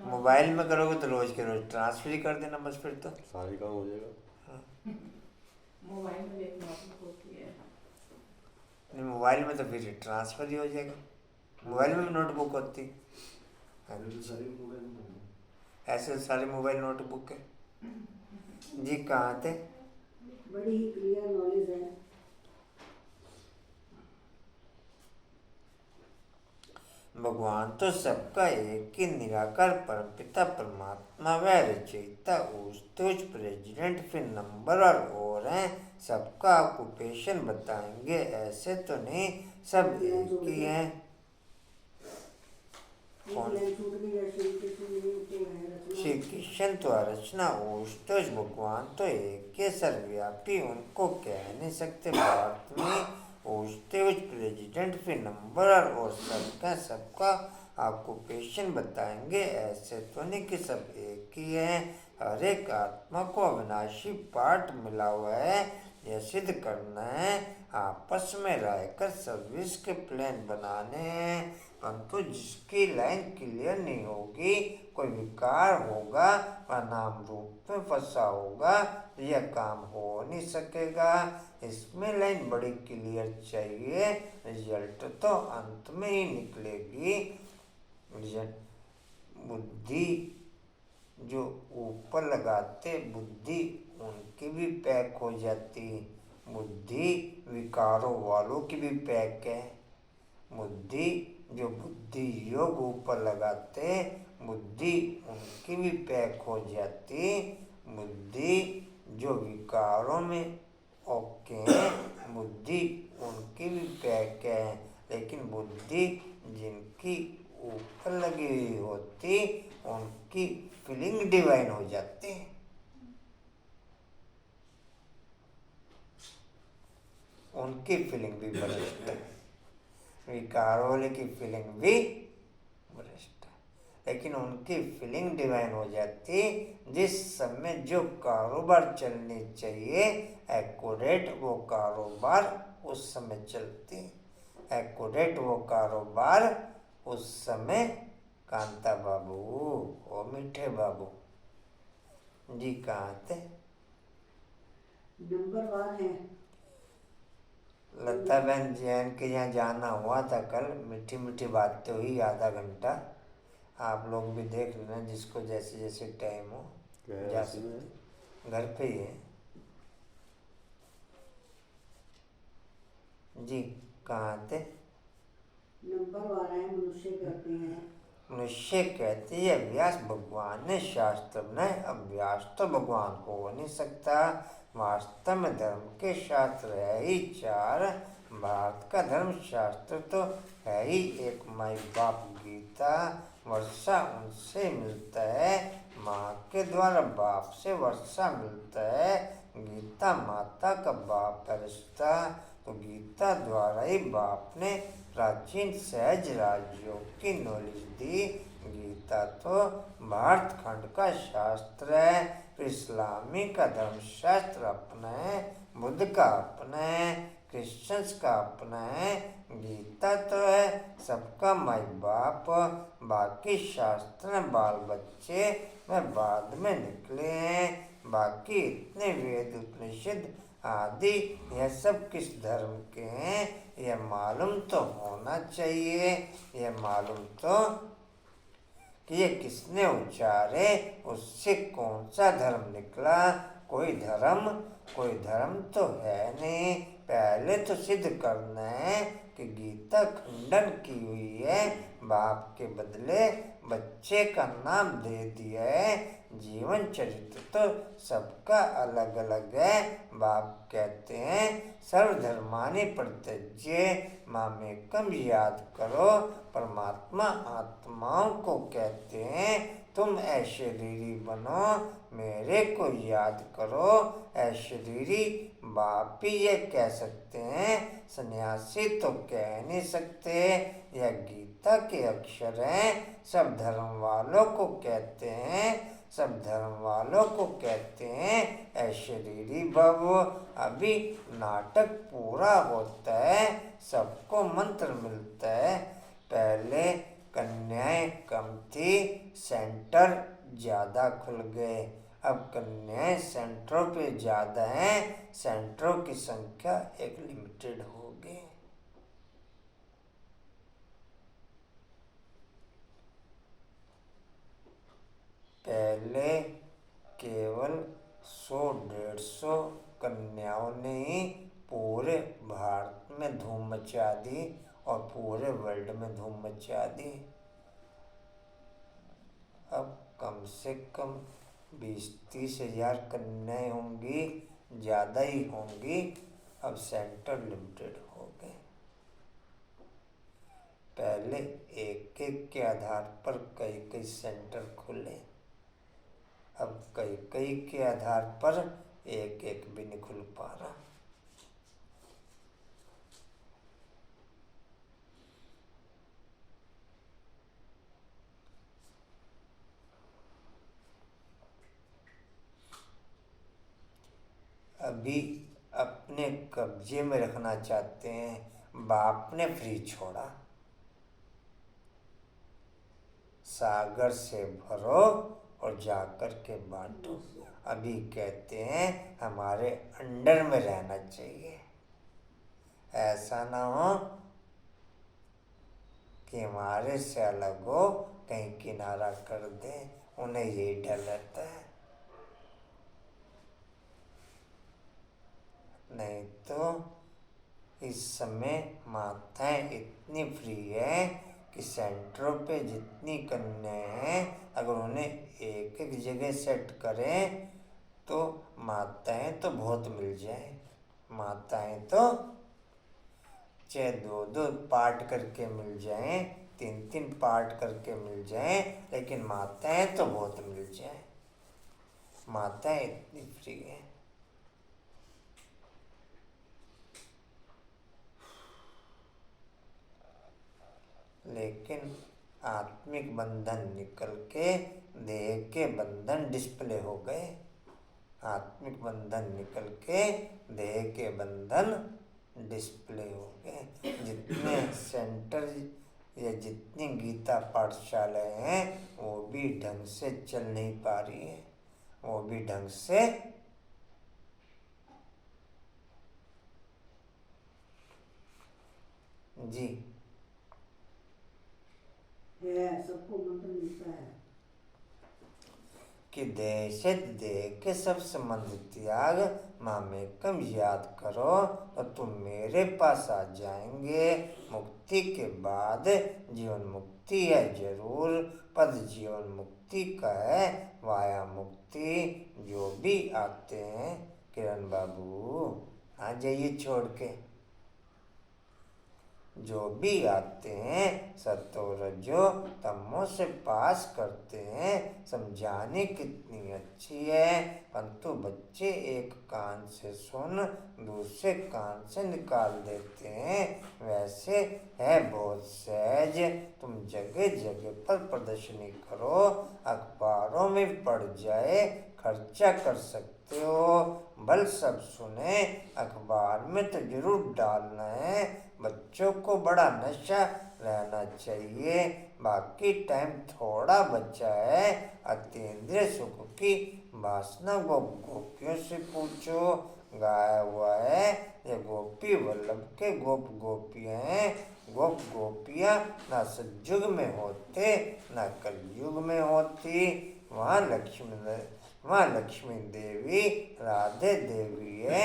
मोबाइल में करोगे तो रोज के रोज ट्रांसफर ही कर देना बस, फिर तो सारी काम हो जाएगा। मोबाइल में एक नोटबुक होती है। नहीं, मोबाइल में तो फिर ट्रांसफर ही हो जाएगा, मोबाइल में भी नोटबुक होती है। हाँ, ऐसे सारे मोबाइल नोटबुक है जी। कहाँ थे? बड़ी ही क्लियर नॉलेज है। भगवान तो सबका एक ही निराकार परमपिता परमात्मा व रचयिता उस प्रेसिडेंट, फिर नंबर और हैं। सबका ऑक्यूपेशन बताएंगे, ऐसे तो नहीं सब एक ही हैं। कौन? श्री कृष्ण तो रचना ओष्टोष, भगवान तो एक के सर्वव्यापी, उनको कह नहीं सकते। भारत में ओष्टोष प्रेसिडेंट, फिर नंबर और सबका ऑक्यूपेशन बताएंगे, ऐसे तो नहीं कि सब एक ही है। हर एक आत्मा को अविनाशी पार्ट मिला हुआ है, यह सिद्ध करना है। आपस में रहकर सर्विस के प्लान बनाने हैं, परंतु जिसकी लाइन क्लियर नहीं होगी, कोई विकार होगा, वह नाम रूप में फंसा होगा, यह काम हो नहीं सकेगा। इसमें लाइन बड़ी क्लियर चाहिए, रिजल्ट तो अंत में ही निकलेगी। बुद्धि जो ऊपर लगाते बुद्धि, उनकी भी पैक हो जाती। बुद्धि विकारों वालों की भी पैक है। बुद्धि जो बुद्धि योग ऊपर लगाते, बुद्धि उनकी भी पैक हो जाती। बुद्धि जो विकारों में ओके हैं, बुद्धि उनकी भी पैक है। लेकिन बुद्धि जिनकी ऊपर लगी हुई होती, उनकी फीलिंग डिवाइन हो जाती है। उनकी फीलिंग भी भ्रष्ट है, विकारों वाले की फीलिंग भी भ्रष्ट है, लेकिन उनकी फीलिंग डिवाइन हो जाती। जिस समय जो कारोबार चलनी चाहिए एक्यूरेट, वो कारोबार उस समय चलती। एक्यूरेट वो कारोबार उस समय। कांता बाबू, ओ मीठे बाबू जी, कहाँ थे? नंबर 1 है। लता बहन जैन के यहाँ जाना हुआ था कल, मीठी मीठी बातें हुई आधा घंटा। आप लोग भी देख लेना, जिसको जैसे जैसे टाइम हो जा सकते। घर पे ही है जी। कहाँ थे? नंबर 12 है। मनुष्य कहते हैं। मनुष्य कहते हैं अभ्यास भगवान ने शास्त्र बनाए, अभ्यास तो भगवान को हो नहीं सकता। वास्तव में धर्म के शास्त्र है ही 4। भारत का धर्म शास्त्र तो है ही एक, माई बाप गीता। वर्षा उनसे मिलता है, माँ के द्वारा बाप से वर्षा मिलता है। गीता माता का बाप है रिश्ता, तो गीता द्वारा ही बाप ने प्राचीन सहज राज्यों की नॉलेज दी। गीता तो भारत खंड का शास्त्र है, फिर इस्लामी का धर्मशास्त्र अपना है, बुद्ध का अपना है, क्रिश्चियंस का अपना है। गीता तो है सबका माई बाप, बाकी शास्त्र बाल बच्चे में बाद में निकले हैं। बाकी इतने वेद उपनिषद आदि यह सब किस धर्म के हैं, यह मालूम तो होना चाहिए। यह मालूम तो कि ये किसने उच्चारे, उससे कौन सा धर्म निकला। कोई धर्म तो है नहीं। पहले तो सिद्ध करना है कि गीता खंडन की हुई है, बाप के बदले बच्चे का नाम दे दिया है। जीवन चरित्र तो सबका अलग अलग है। बाप कहते हैं सर्वधर्मानि परित्यज्य मामेकम याद करो। परमात्मा आत्माओं को कहते हैं तुम अशरीरी बनो, मेरे को याद करो। अशरीरी बाप ही ये कह सकते हैं, सन्यासी तो कह नहीं सकते। यह गीता के अक्षर हैं। सब धर्म वालों को कहते हैं, सब धर्म वालों को कहते हैं अशरीरी भव। अभी नाटक पूरा होता है, सबको मंत्र मिलता है। पहले कन्याएं कम थी, सेंटर ज़्यादा खुल गए। अब कन्याएं सेंटरों पे ज़्यादा हैं, सेंटरों की संख्या एक लिमिटेड हो गई। पहले केवल 100-150 कन्याओं ने ही पूरे भारत में धूम मचा दी और पूरे वर्ल्ड में धूम मचा दी। अब कम से कम 20-30 हजार कन्याएं होंगी, ज़्यादा ही होंगी। अब सेंटर लिमिटेड हो गए। पहले एक एक के आधार पर कई कई सेंटर खुले, अब कई कई के आधार पर एक एक भी नहीं खुल पा रहा। अभी अपने कब्जे में रखना चाहते हैं। बाप ने फ्री छोड़ा, सागर से भरो और जाकर के बांटो। अभी कहते हैं हमारे अंडर में रहना चाहिए। ऐसा ना हो कि हमारे से अलग हो, कहीं किनारा कर दें, उन्हें यही डर रहता है। नहीं तो इस समय माताएं इतनी फ्री है कि सेंटरों पे जितनी कन्याएं हैं, अगर उन्हें एक एक जगह सेट करें तो माताएं तो बहुत मिल जाएं। माताएं तो चाहे 2-2 पार्ट करके मिल जाएं, 3-3 पार्ट करके मिल जाएं, लेकिन माताएं तो बहुत मिल जाएं। माताएं इतनी फ्री हैं। लेकिन आत्मिक बंधन निकल के देह के बंधन डिस्प्ले हो गए। आत्मिक बंधन निकल के देह के बंधन डिस्प्ले हो गए। जितने सेंटर या जितनी गीता पाठशालाएं हैं वो भी ढंग से चल नहीं पा रही है, वो भी ढंग से जी सबको मंत्र मिलता है कि देशत देह के सब संबंध त्याग मामेकम याद करो तो तुम मेरे पास आ जाएंगे। मुक्ति के बाद जीवन मुक्ति है जरूर, पद जीवन मुक्ति का है, वाया मुक्ति। जो भी आते हैं किरण बाबू आ जाइए छोड़ के, जो भी आते हैं सतो रजो तमो से पास करते हैं। समझाने कितनी अच्छी है, परंतु बच्चे एक कान से सुन दूसरे कान से निकाल देते हैं। वैसे है बहुत सहज, तुम जगह जगह पर प्रदर्शनी करो, अखबारों में पढ़ जाए, खर्चा कर सकते हो। भल सब सुने, अखबार में तो जरूर डालना है, बच्चों को बड़ा नशा रहना चाहिए। बाकी टाइम थोड़ा बचा है। अतीन्द्रिय सुख की वासना गोपियों से पूछो। गाया हुआ है, ये गोपी वल्लभ के गोप गोपियां हैं। गोप गोपियां न सतयुग में होते न कलयुग में होती। वहाँ लक्ष्मी देवी राधे देवी है।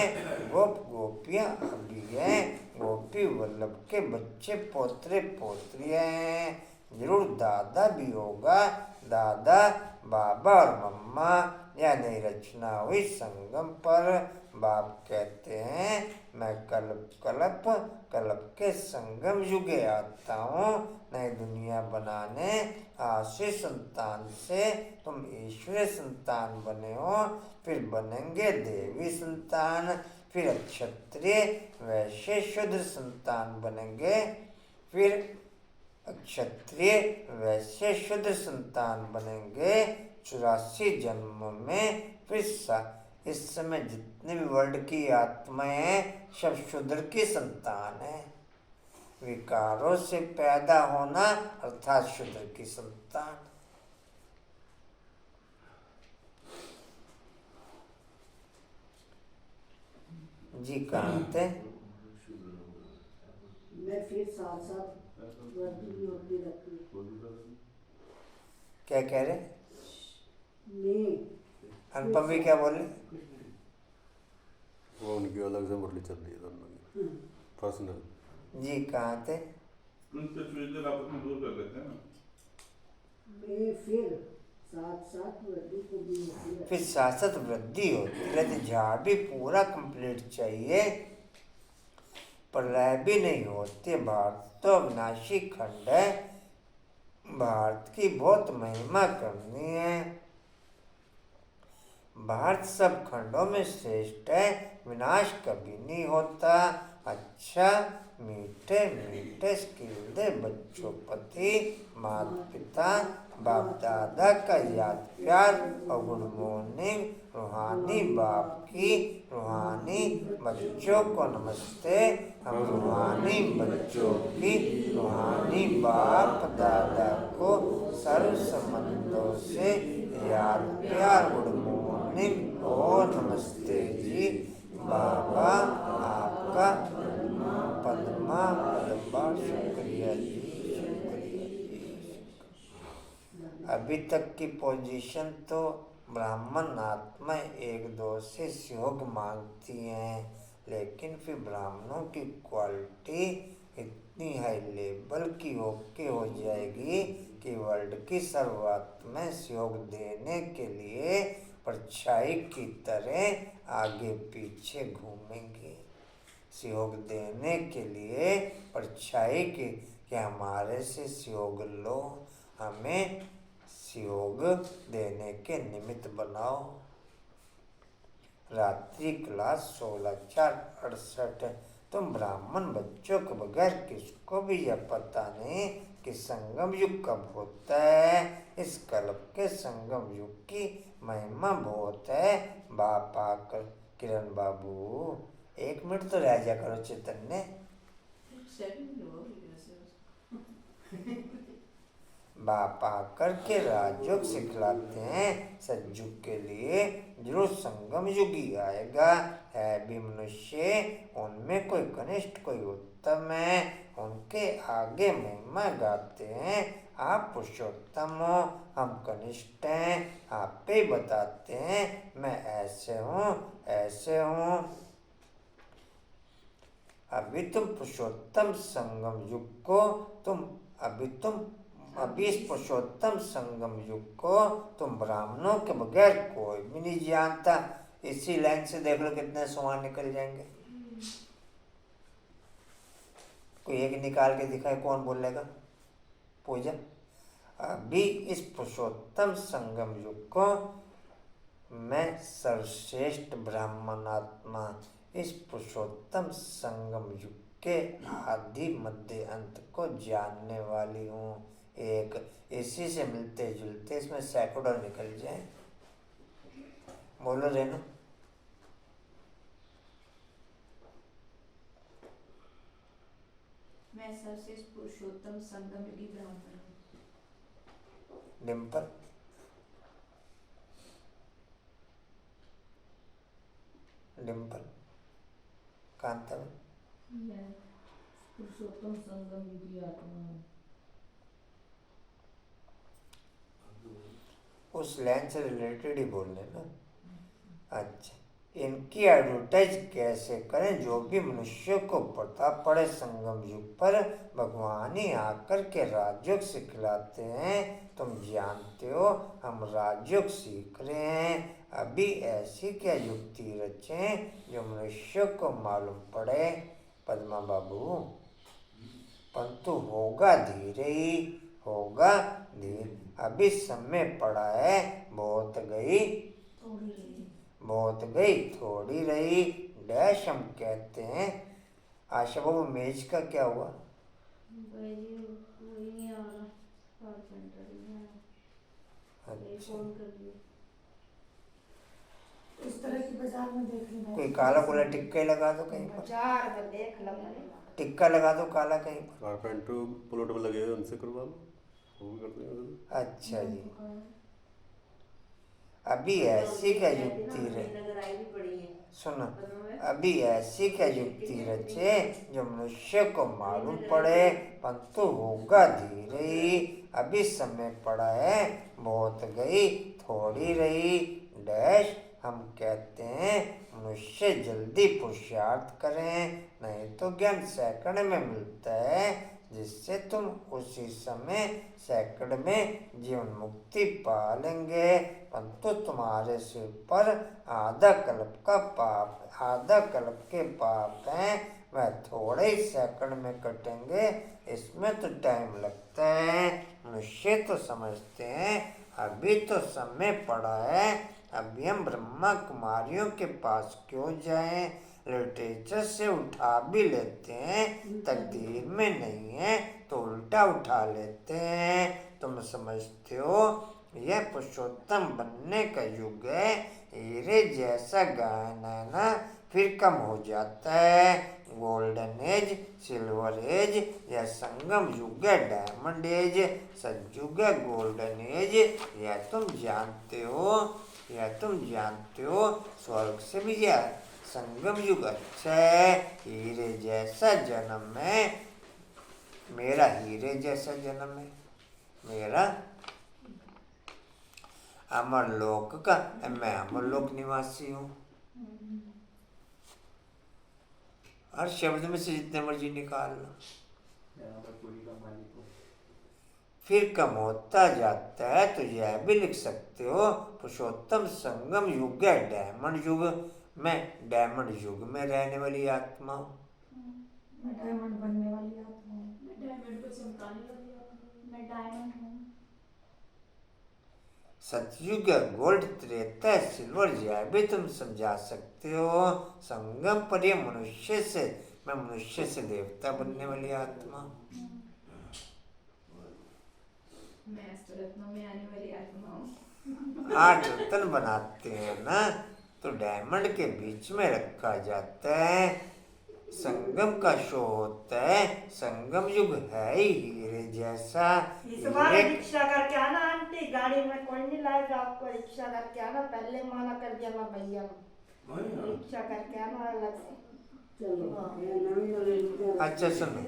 गोप गोपियां अभी हैं। गोपी वल्लभ के बच्चे पोतरे पोत्रियां हैं। जरूर दादा भी होगा। दादा बाबा और मम्मा यानी रचना हुई संगम पर। बाप कहते हैं मैं कल्प के संगम युगे आता हूँ नई दुनिया बनाने। आशी संतान से तुम ईश्वरीय संतान बने हो, फिर बनेंगे देवी संतान, फिर क्षत्रिय वैश्य शूद्र संतान बनेंगे, फिर क्षत्रिय वैश्य शूद्र संतान बनेंगे 84 जन्म में। फिर इस समय जितने भी वर्ल्ड की आत्माएं हैं सब शूद्र की संतान है। विकारों से पैदा होना अर्थात शूद्र की संतान। जी कहाँ थे? मैं फिर साथ साथ वृद्धि भी होती रहती है। क्या कह रहे? मैं अनुपम भी क्या बोले? वो उनकी अलग से मुरली चल रही है दोनों की पर्सनल। जी कहाँ थे? उनके फ्यूचर आपस में दूर कर लेते हैं ना। मैं फिर साथ साथ वृद्धि को भी होती है। फिर साथ वृद्धि होती रहती। झाड़ भी पूरा कंप्लीट चाहिए, प्रलय भी नहीं होती। भारत तो अविनाशी खंड है। भारत की बहुत महिमा करनी है। भारत सब खंडों में श्रेष्ठ है। विनाश कभी नहीं होता। अच्छा मीठे मीठे स्किल्दे बच्चों प्रति माता पिता बाप दादा का याद प्यार और गुड मॉर्निंग। रूहानी बाप की रूहानी बच्चों को नमस्ते। हम रूहानी बच्चों की रूहानी बाप दादा को सर्व संबंधों से याद प्यार गुड मॉर्निंग और नमस्ते जी। बाबा आपका पद्मा शुक्रिया जी, शुक्रिया जी। अभी तक की पोजीशन तो ब्राह्मण आत्मा एक दो से सहयोग मांगती हैं, लेकिन फिर ब्राह्मणों की क्वालिटी इतनी हाई लेवल की हो जाएगी कि वर्ल्ड की सर्वात्मा सहयोग देने के लिए परछाई की तरह आगे पीछे घूमेंगे। सहयोग देने के लिए परछाई की कि हमारे से सहयोग लो, हमें सहयोग देने के निमित्त बनाओ। रात्रि क्लास 16/4/68। तुम ब्राह्मण बच्चों के बगैर किसको भी यह पता नहीं कि संगम युग कब होता है। इस कल्प के संगम युग की महिमा बहुत है। बाप आकर किरण बाबू 1 मिनट तो रह जा करो चैतन्य। बाप आकर के राजयोग सिखलाते हैं। सतयुग के लिए जरूर संगम युग ही आएगा। है भी मनुष्य, उनमें कोई कनिष्ठ कोई उत्तम है। उनके आगे महिमा गाते हैं। आप पुरुषोत्तम हो, हम कनिष्ठ हैं। आप पे बताते हैं मैं ऐसे हूँ ऐसे हूँ। अभी तुम पुरुषोत्तम संगम युग को अभी इस पुरुषोत्तम संगम युग को तुम ब्राह्मणों के बगैर कोई भी नहीं जानता। इसी लाइन से देख लो कितने सवाल निकल जाएंगे। कोई एक निकाल के दिखाए, कौन बोलेगा? पूजा। अभी इस पुरुषोत्तम संगम युग को मैं सर्वश्रेष्ठ ब्राह्मण आत्मा इस पुरुषोत्तम संगम युग के आदि मध्य अंत को जानने वाली हूँ। एक इसी से मिलते जुलते इसमें सैकड़ों निकल जाए। बोलो रेनू। मैं सर्वश्रेष्ठ पुरुषोत्तम संगम युगी ब्राह्मण हूँ। डिम्पल, डिम्पल, कांतावन, मैं पुरुषोत्तम संगम युगी आत्मा हूँ। उस लाइन से रिलेटेड ही बोलने ना। अच्छा, इनकी एडवर्टाइज कैसे करें? जो भी मनुष्य को पता पड़े संगम युग पर भगवान ही आकर के राजयोग सिखलाते हैं। तुम जानते हो हम राजयोग सीख रहे हैं। अभी ऐसी क्या युक्ति रचें जो मनुष्य को मालूम पड़े? पद्मा बाबू, परंतु होगा धीरे ही, होगा धीरे। अभी समय पड़ा है, बहुत गई बहुत गई थोड़ी रही। डैश हम कहते हैं। आशा बाबू, मेज का क्या हुआ? भाई जी वही नहीं आ रहा, कारपेंटर नहीं आया, अच्छा, फोन कर दिया। इस तरह की बाजार में देख लेना। कोई काला कोला टिक्का ही लगा दो कहीं पर। बाजार में देख लो। टिक्का लगा दो काला कहीं पर। कारपेंटर पुलोट में लगे हुए उनसे करवा लो, वो भी करते हैं। अच्छा जी, अभी ऐसी क्या युक्ति रहे? सुनो, अभी ऐसी क्या युक्ति रचे जो मनुष्य को मालूम पड़े, परंतु होगा धीरे ही। अभी समय पड़ा है, बहुत गई थोड़ी रही। डैश हम कहते हैं मनुष्य जल्दी पुरुषार्थ करें, नहीं तो ज्ञान सैकड़ में मिलता है, जिससे तुम उसी समय सैकड़ में जीवन मुक्ति पा लेंगे। परंतु तुम्हारे सिर पर आधा कल्प का पाप, आधा कल्प के पाप हैं, वह थोड़े ही सैकड़ में कटेंगे। इसमें तो टाइम लगता है। मनुष्य तो समझते हैं अभी तो समय पड़ा है, अभी हम ब्रह्मा कुमारियों के पास क्यों जाएं? लिटरेचर से उठा भी लेते हैं, तकदीर में नहीं है तो उल्टा उठा लेते हैं। तुम समझते हो यह पुरुषोत्तम बनने का युग है। हीरे जैसा गायन है ना, फिर कम हो जाता है। गोल्डन एज, सिल्वर एज या संगम युग है, डायमंड एज, सतयुग है, गोल्डन एज। यह तुम जानते हो, यह तुम जानते हो। स्वर्ग से भी यह संगम युग अच्छा है। हीरे जैसा जन्म है मेरा, हीरे जैसा जन्म है मेरा। अमरलोक का, मैं अमरलोक निवासी हूँ। हर शब्द में से जितने मर्जी निकाल लो, यहाँ पर पूरी का मालिक हो। फिर कम होता जाता है। तो यह भी लिख सकते हो पुरुषोत्तम संगम युग है, डायमंड युग। मैं डायमंड युग में रहने वाली आत्मा हूँ। मैं डायमंड बनने वाली आत्मा हूँ। मैं डायमंड को चमकाने वाली हूँ। मैं डायमंड हूँ। सतयुग गोल्ड, त्रेता सिल्वर, यह भी तुम समझा सकते हो। संगम पर ये मनुष्य से, मैं मनुष्य से देवता बनने वाली आत्मा हूँ। मैं अष्टरत्नों में आने वाली आत्मा हूँ। 8 रत्न बनाते हैं ना, तो डायमंड के बीच में रखा जाता है। संगम का शो होता है। संगम युग है ही हीरे जैसा। इस बार हीरे रिक्शा करके आना आंटी, गाड़ी में कोई नहीं लाएगा आपको। रिक्शा करके आना, पहले माना कर दिया मैं भैया को। रिक्शा करके आना अलग से। अच्छा सुनो,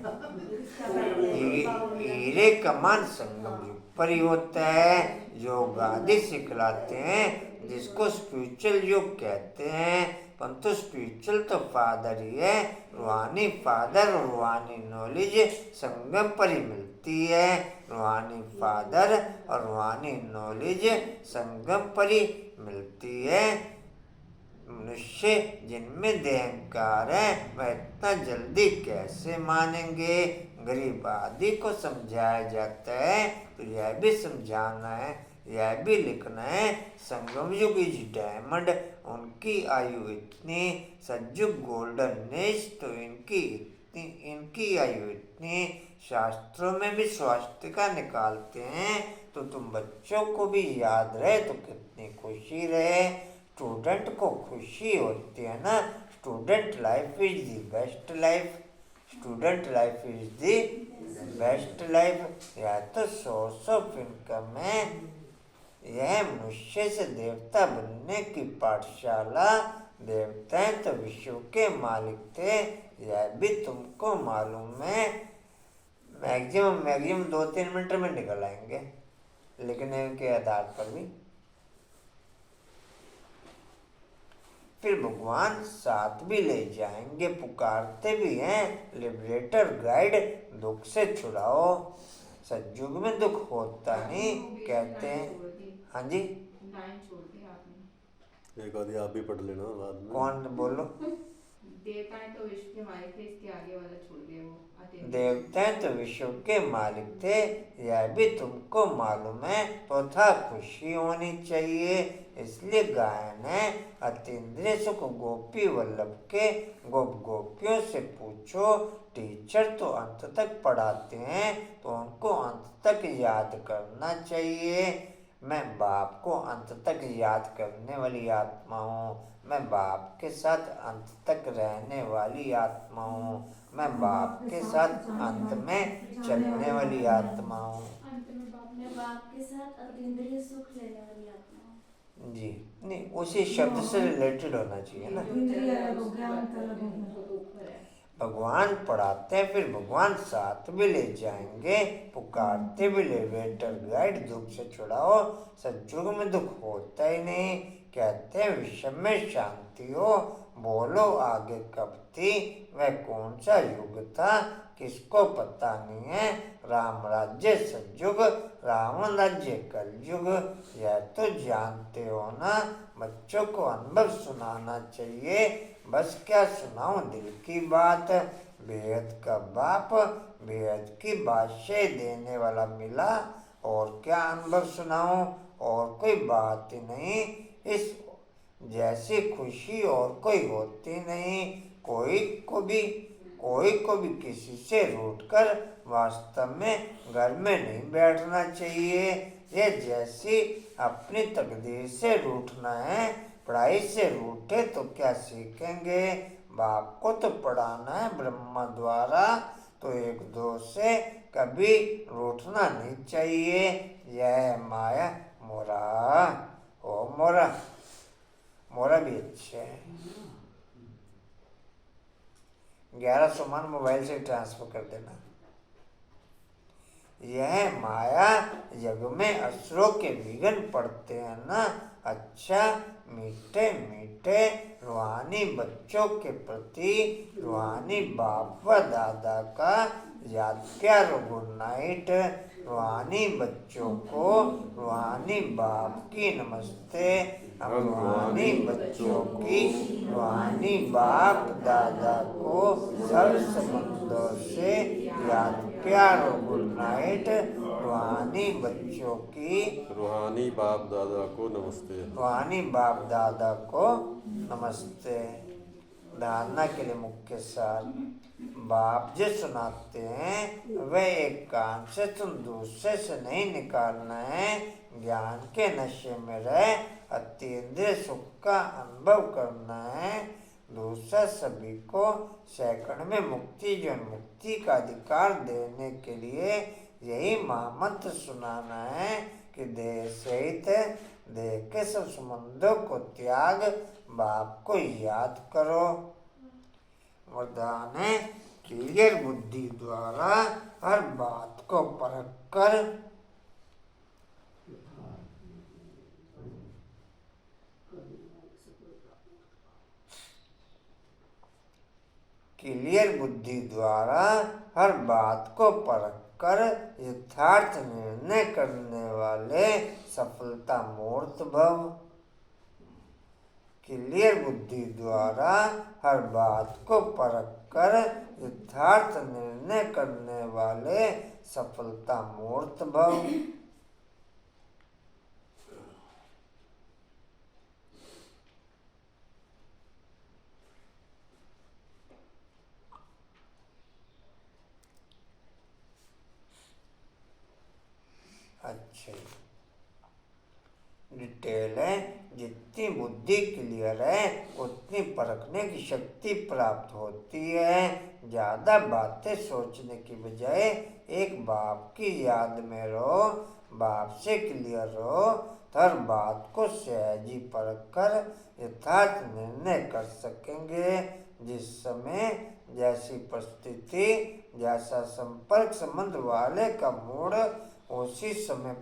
हीरे का मान संगम युग पर ही होता है। योग आदि सिखलाते हैं, जिसको स्पिरिचुअल युग कहते हैं। परंतु स्पिरिचुअल तो फादर ही है। रूहानी फादर और रूहानी नॉलेज संगम पर ही मिलती है। रूहानी फादर और रूहानी नॉलेज संगम पर ही मिलती है। मनुष्य जिनमें देहंकार है वह इतना जल्दी कैसे मानेंगे? गरीब आदि को समझाया जाता है, तो यह भी समझाना है, यह भी लिखना है। संगम युग इज डायमंड, उनकी आयु इतनी। सतयुग गोल्डन एज, तो इनकी आयु इतनी। शास्त्रों में भी स्वास्तिका निकालते हैं, तो तुम बच्चों को भी याद रहे तो कितनी खुशी रहे। स्टूडेंट को खुशी होती है ना। Student life is the best life. Student life is the best life. यह तो सोर्स ऑफ इनकम है। यह मनुष्य से देवता बनने की पाठशाला। देवताएं तो विश्व के मालिक थे, यह भी तुमको मालूम है। मैक्सिमम 2-3 मिनट में निकल आएंगे लिखने के आधार पर भी। फिर भगवान साथ भी ले जाएंगे, पुकारते भी हैं, लिबरेटर गाइड, दुख से छुड़ाओ। सतयुग में दुख होता नहीं कहते हैं। हाँ जी, लाइन छोड़ दी आपने। एक आधी आप भी पढ़ लेना बाद में। कौन बोलो? देवताएं तो विश्व के मालिक थे, इसके आगे वाला छोड़ दिया वो अतिथि। देवताएं तो विश्व के मालिक थे, यह भी तुमको मालूम है। तो था खुशी होनी चाहिए, इसलिए गायन है। अतीन्द्रिय सुख गोपी वल्लभ के, गोपियों से पूछो। टीचर तो अंत तक पढ़ाते हैं, तो उनको अंत तक याद करना चाहिए। मैं बाप को अंत तक याद करने वाली आत्मा हूँ। मैं बाप के साथ अंत तक रहने वाली आत्मा हूँ। मैं बाप के साथ अंत में चलने वाली आत्मा हूँ। अंत में बाप के साथ अतीन्द्रिय सुख लेने वाली आत्मा। जी नहीं, उसी शब्द से रिलेटेड होना चाहिए ना। भगवान पढ़ाते हैं, फिर भगवान साथ भी ले जाएंगे, पुकारते भी लिबरेटर गाइड, दुख से छुड़ाओ। सतयुग में दुख होता ही नहीं कहते हैं, विषम में शांति हो। बोलो आगे कब थी, वह कौन सा युग था, किसको पता नहीं है। राम राज्य सतयुग, रावण राज्य कलयुग, यह तो जानते हो ना। बच्चों को अनुभव सुनाना चाहिए, बस क्या सुनाऊं दिल की बात। बेहद का बाप बेहद की बादशाह देने वाला मिला, और क्या अनुभव सुनाऊं, और कोई बात ही नहीं। इस जैसी खुशी और कोई होती नहीं। कोई को भी किसी से रूठकर वास्तव में घर में नहीं बैठना चाहिए। ये जैसी अपनी तकदीर से रूठना है, पढ़ाई से रूठे तो क्या सीखेंगे। बाप को तो पढ़ाना है ब्रह्मा द्वारा, तो एक दो से कभी रूठना नहीं चाहिए। यह माया मोरा, ओ मोरा भी अच्छे है। 1100 मान मोबाइल से ट्रांसफर कर देना। यह माया जग में असुरों के विघन पड़ते हैं ना। अच्छा मीठे मीठे रूहानी बच्चों के प्रति रूहानी बाप व दादा का याद प्यार गुड नाइट। रूहानी बच्चों को रूहानी बाप की नमस्ते। हम रूहानी बच्चों की रूहानी बाप दादा को सब संबंधों से याद प्यार और गुड नाइट। रूहानी बच्चों की रूहानी बाप दादा को नमस्ते। रूहानी बाप दादा को नमस्ते। धारणा के लिए मुख्य सार, बाप जो सुनाते हैं वह एक कान से तुम दूसरे से नहीं निकालना है। ज्ञान के नशे में रह अतीन्द्रिय सुख का अनुभव करना है। दूसरा सभी को सेकंड में मुक्ति जो मुक्ति का अधिकार देने के लिए यही महामंत्र सुनाना है कि देह सहित देह के सब संबंधों को त्याग, बाप को याद करो। वरदान है क्लियर बुद्धि द्वारा हर बात को परख कर क्लियर बुद्धि द्वारा हर बात को परख कर यथार्थ निर्णय करने वाले सफलता मूर्त भव। क्लियर बुद्धि द्वारा हर बात को परख कर यथार्थ निर्णय करने वाले सफलता मूर्त भव। अच्छा, डिटेल है। जितनी बुद्धि क्लियर है उतनी परखने की शक्ति प्राप्त होती है। ज़्यादा बातें सोचने की बजाय एक बाप की याद में रहो, बाप से क्लियर रहो, हर बात को सहज ही परख कर यथार्थ निर्णय कर सकेंगे। जिस समय जैसी परिस्थिति, जैसा संपर्क संबंध वाले का मूड, उसी समय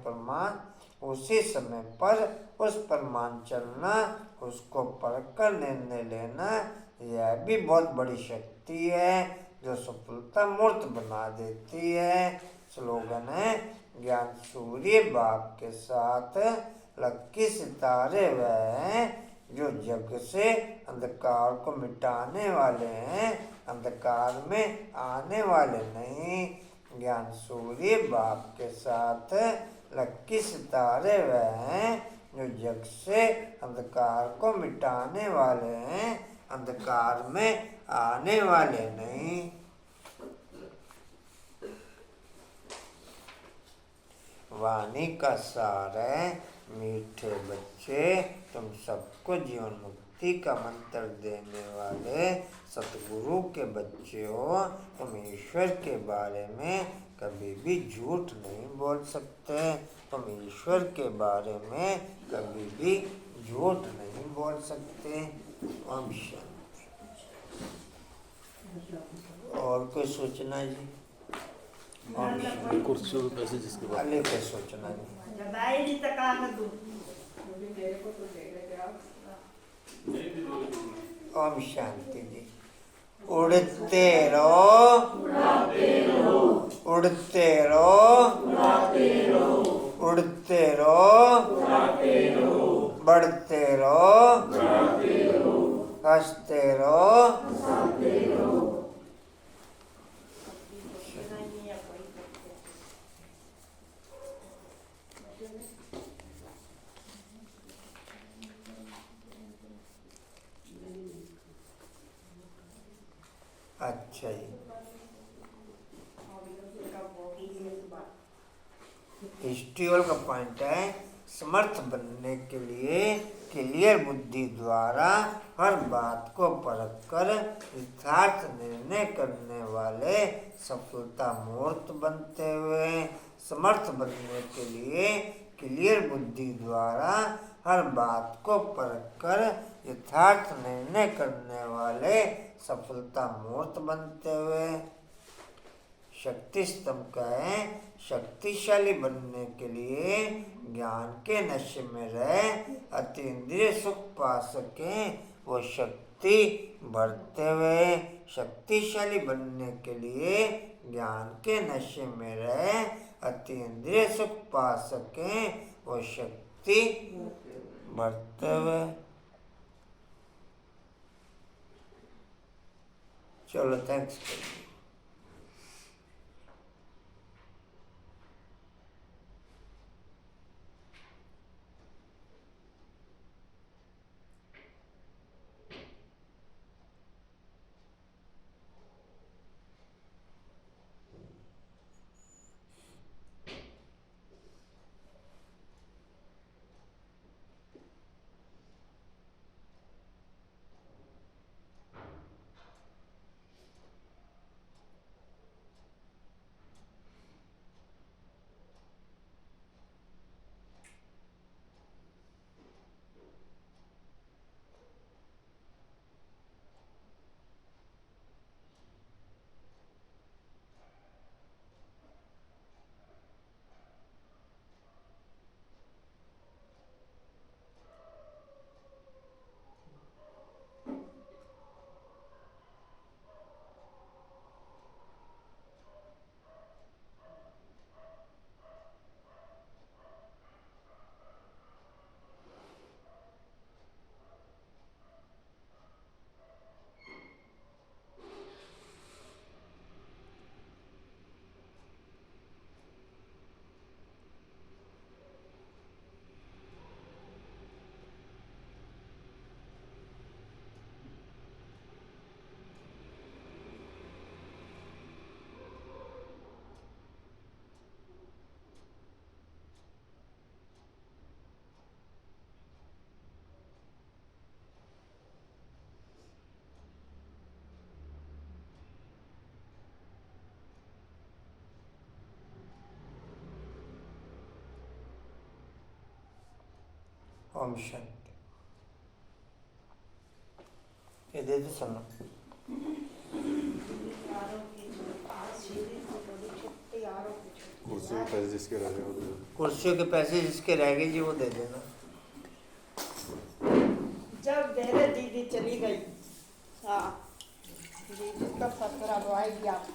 पर उस प्रमाण चलना, उसको परख कर निर्णय लेना, यह भी बहुत बड़ी शक्ति है जो सफलता मूर्त बना देती है। स्लोगन है, ज्ञान सूर्य बाप के साथ लक्की सितारे वह हैं जो जग से अंधकार को मिटाने वाले हैं, अंधकार में आने वाले नहीं। ज्ञान सूर्य बाप के साथ लक्की सितारे वह हैं जो जग से अंधकार को मिटाने वाले हैं, अंधकार में आने वाले नहीं। वाणी का सार है, मीठे बच्चे, तुम सबको जीवन मुक्ति का मंत्र देने वाले सतगुरु के बच्चे हो। तुम ईश्वर के बारे में कभी भी झूठ नहीं बोल सकते। तुम ईश्वर के बारे में कभी भी झूठ नहीं बोल सकते। ओम शांति। और कोई सूचना जी? कुर्सियों के पैसे जिसके पास अले कोई सूचना नहीं। जब आएगी तो कहा दूँ। मुझे मेरे को तो दे देते आप। ओम शांति जी। उड़ते रहो, उड़ते रहो, उड़ते रहो, बढ़ते रहो, हंसते रहो। अच्छा जी। हिस्ट्रियल का पॉइंट है, समर्थ बनने के लिए क्लियर बुद्धि द्वारा हर बात को परख कर यथार्थ निर्णय करने वाले सफलता मूर्त बनते हुए। समर्थ बनने के लिए क्लियर बुद्धि द्वारा हर बात को परख कर यथार्थ निर्णय करने वाले सफलता मूर्त बनते हुए। शक्ति स्तंभ का है, शक्तिशाली बनने के लिए ज्ञान के नशे में रह अतीन्द्रिय सुख पा सकें वो शक्ति बढ़ते हुए। शक्तिशाली बनने के लिए ज्ञान के नशे में रह अतीन्द्रिय सुख पा सकें वो शक्ति बढ़ते हुए। चलो थैंक्स। ओम शांति। ये दे दो सुनो। कुर्सी के पैसे जिसके रह गए वो दे दो। कुर्सियों के पैसे जिसके रह गए जी वो दे देना। जब मेरे दीदी चली गई, हाँ दीदी का ससुराल आएगी आप